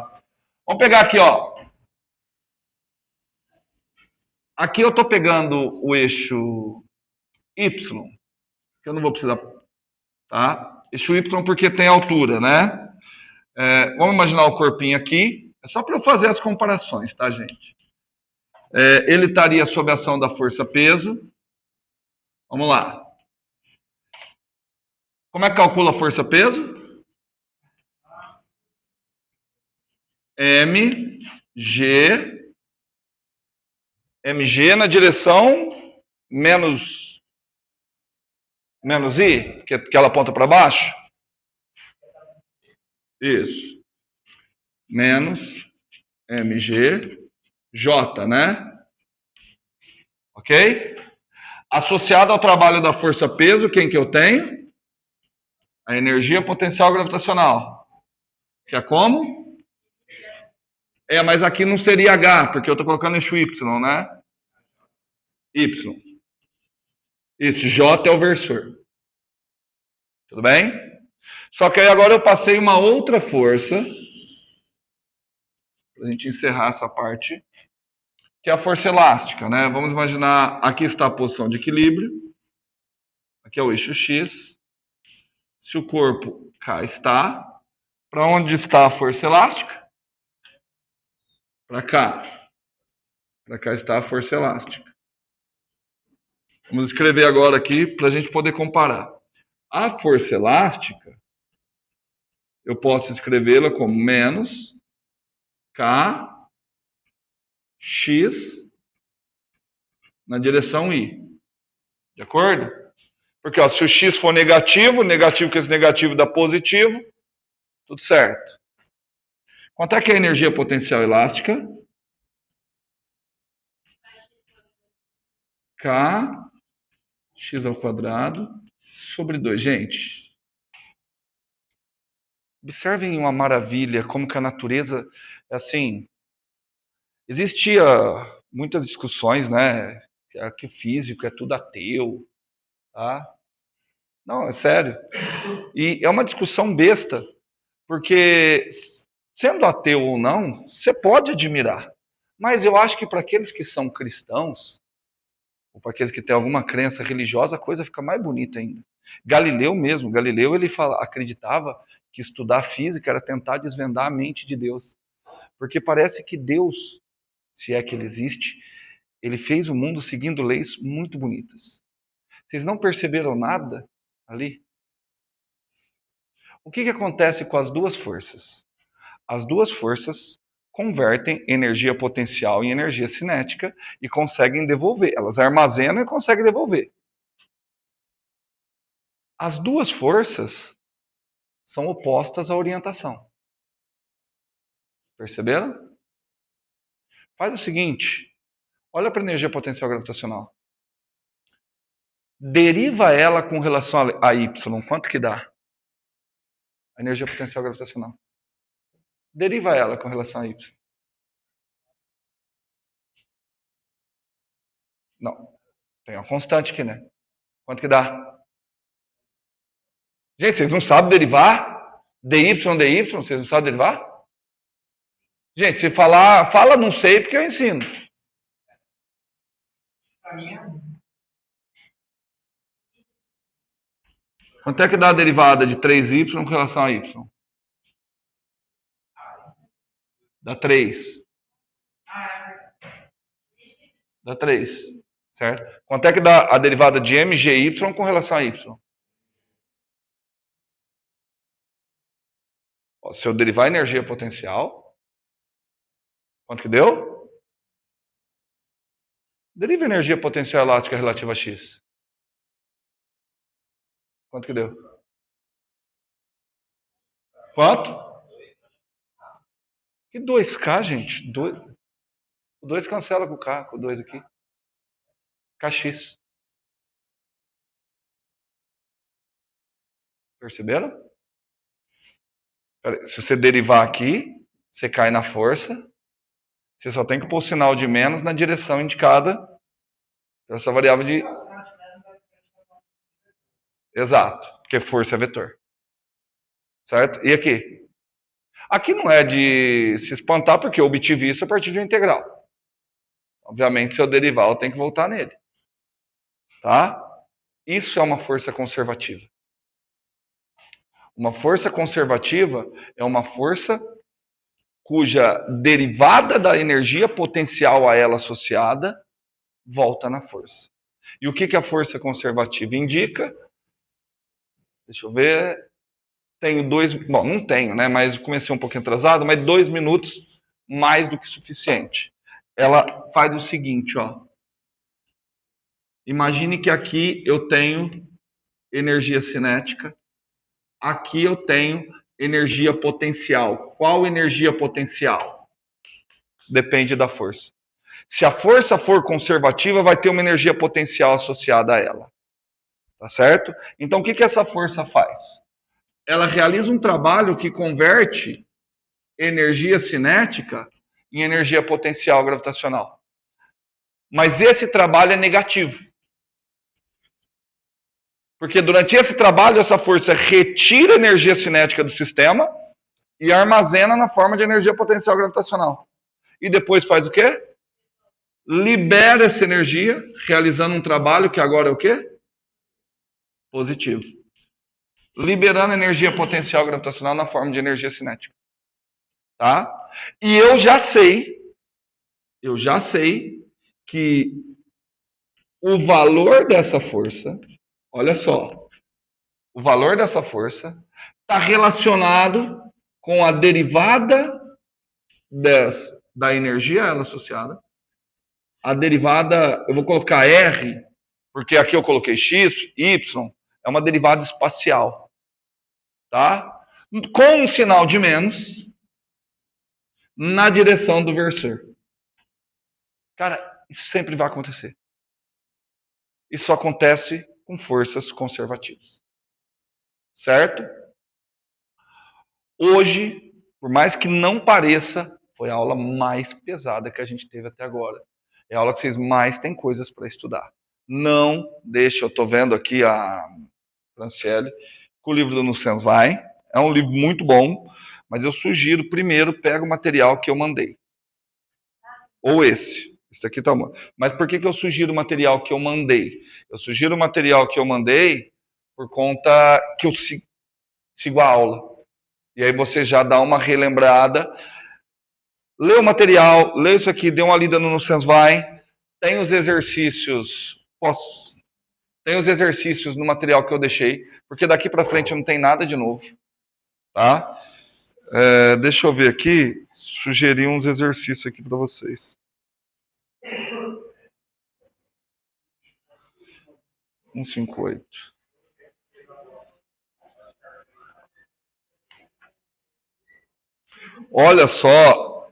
Vamos pegar aqui, ó. Aqui eu estou pegando o eixo Y, que eu não vou precisar, tá? Eixo Y porque tem altura, né? Vamos imaginar o corpinho aqui. É só para eu fazer as comparações, tá, gente? Ele estaria sob a ação da força-peso. Vamos lá. Como é que calcula a força-peso? mg na direção menos I, que ela aponta para baixo. Isso. Menos mg J, né? Ok? Associado ao trabalho da força-peso, quem que eu tenho? A energia potencial gravitacional. Que é como? Mas aqui não seria H, porque eu estou colocando eixo Y, né? Y. Isso, J é o versor. Tudo bem? Só que aí agora eu passei uma outra força, para a gente encerrar essa parte, que é a força elástica, né? Vamos imaginar, aqui está a posição de equilíbrio, aqui é o eixo X. Se o corpo cá está, para onde está a força elástica? Para cá. Para cá está a força elástica. Vamos escrever agora aqui para a gente poder comparar. A força elástica, eu posso escrevê-la como menos K X na direção Y. De acordo? Porque ó, se o X for negativo, negativo que esse negativo dá positivo, tudo certo. Quanto é que é a energia potencial elástica? K x ao quadrado sobre 2. Gente, observem uma maravilha, como que a natureza, assim, existia muitas discussões, né, que o físico é tudo ateu, tá? Não, é sério. E é uma discussão besta, porque Sendo ateu ou não, você pode admirar. Mas eu acho que para aqueles que são cristãos, ou para aqueles que têm alguma crença religiosa, a coisa fica mais bonita ainda. Galileu ele acreditava que estudar física era tentar desvendar a mente de Deus. Porque parece que Deus, se é que ele existe, ele fez o mundo seguindo leis muito bonitas. Vocês não perceberam nada ali? O que acontece com as duas forças? As duas forças convertem energia potencial em energia cinética e conseguem devolver. Elas armazenam e conseguem devolver. As duas forças são opostas à orientação. Perceberam? Faz o seguinte, olha para a energia potencial gravitacional. Deriva ela com relação a Y, quanto que dá? A energia potencial gravitacional. Deriva ela com relação a Y. Não. Tem uma constante aqui, né? Quanto que dá? Gente, vocês não sabem derivar? dy, vocês não sabem derivar? Gente, se falar, fala não sei porque eu ensino. Pra mim é Quanto é que dá a derivada de 3y com relação a y? Dá 3. Dá 3. Certo? Quanto é que dá a derivada de mgy com relação a y? Ó, se eu derivar a energia potencial, quanto que deu? Deriva a energia potencial elástica relativa a x. Quanto que deu? Quanto? Que 2K, gente? O 2 cancela com o K, com o 2 aqui. Kx. Perceberam? Se você derivar aqui, você cai na força. Você só tem que pôr o sinal de menos na direção indicada pela sua variável de... Exato, porque força é vetor. Certo? E aqui? Aqui não é de se espantar, porque eu obtive isso a partir de uma integral. Obviamente, se eu derivar, eu tenho que voltar nele. Tá? Isso é uma força conservativa. Uma força conservativa é uma força cuja derivada da energia potencial a ela associada volta na força. E o que a força conservativa indica? Deixa eu ver. Tenho 2... Bom, não tenho, né? Mas comecei um pouquinho atrasado, mas 2 minutos mais do que suficiente. Ela faz o seguinte, ó. Imagine que aqui eu tenho energia cinética. Aqui eu tenho energia potencial. Qual energia potencial? Depende da força. Se a força for conservativa, vai ter uma energia potencial associada a ela. Tá certo? Então, o que essa força faz? Ela realiza um trabalho que converte energia cinética em energia potencial gravitacional. Mas esse trabalho é negativo. Porque durante esse trabalho, essa força retira a energia cinética do sistema e armazena na forma de energia potencial gravitacional. E depois faz o quê? Libera essa energia, realizando um trabalho que agora é o quê? Positivo. Liberando energia potencial gravitacional na forma de energia cinética. Tá? E eu já sei que o valor dessa força, olha só, o valor dessa força está relacionado com a derivada da energia a ela associada. A derivada, eu vou colocar R, porque aqui eu coloquei X, Y, é uma derivada espacial. Tá? Com um sinal de menos na direção do versor. Cara, isso sempre vai acontecer. Isso acontece com forças conservativas. Certo? Hoje, por mais que não pareça, foi a aula mais pesada que a gente teve até agora. É a aula que vocês mais têm coisas para estudar. Não deixe, eu estou vendo aqui a Franciele, com o livro do Nussens vai. É um livro muito bom, Mas eu sugiro, primeiro, pega o material que eu mandei. Ou esse. Esse aqui tá bom. Mas por que eu sugiro o material que eu mandei? Eu sugiro o material que eu mandei por conta que eu sigo a aula. E aí você já dá uma relembrada. Lê o material, lê isso aqui, dê uma lida no Nussenswein. Tem os exercícios. Tem os exercícios no material que eu deixei, porque daqui para frente não tem nada de novo. Tá? Deixa eu ver aqui. Sugerir uns exercícios aqui para vocês. 158. Olha só.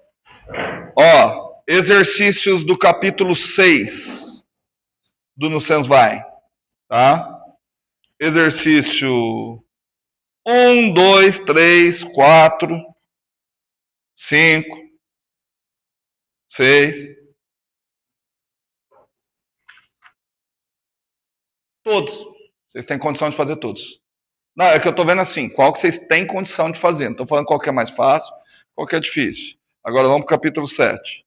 Ó, exercícios do capítulo 6 do Nussenswein. Tá? Exercício 1, 2, 3, 4, 5, 6. Todos. Vocês têm condição de fazer todos. Não, é que eu estou vendo assim, qual que vocês têm condição de fazer. Não estou falando qual que é mais fácil, qual que é difícil. Agora vamos para o capítulo 7.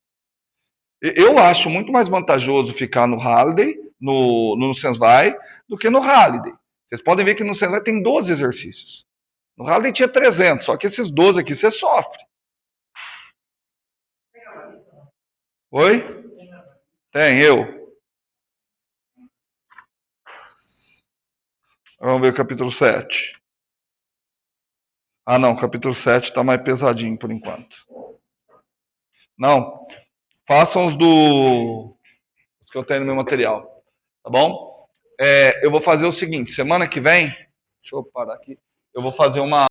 Eu acho muito mais vantajoso ficar no Halliday, no Nussenswein, do que no Halliday. Vocês podem ver que no Nussenswein tem 12 exercícios. No Halliday tinha 300, só que esses 12 aqui você sofre. Oi? Tem, eu. Vamos ver o capítulo 7. Ah, não, o capítulo 7 está mais pesadinho por enquanto. Não, façam os que eu tenho no meu material, tá bom? Eu vou fazer o seguinte, semana que vem, deixa eu parar aqui, eu vou fazer uma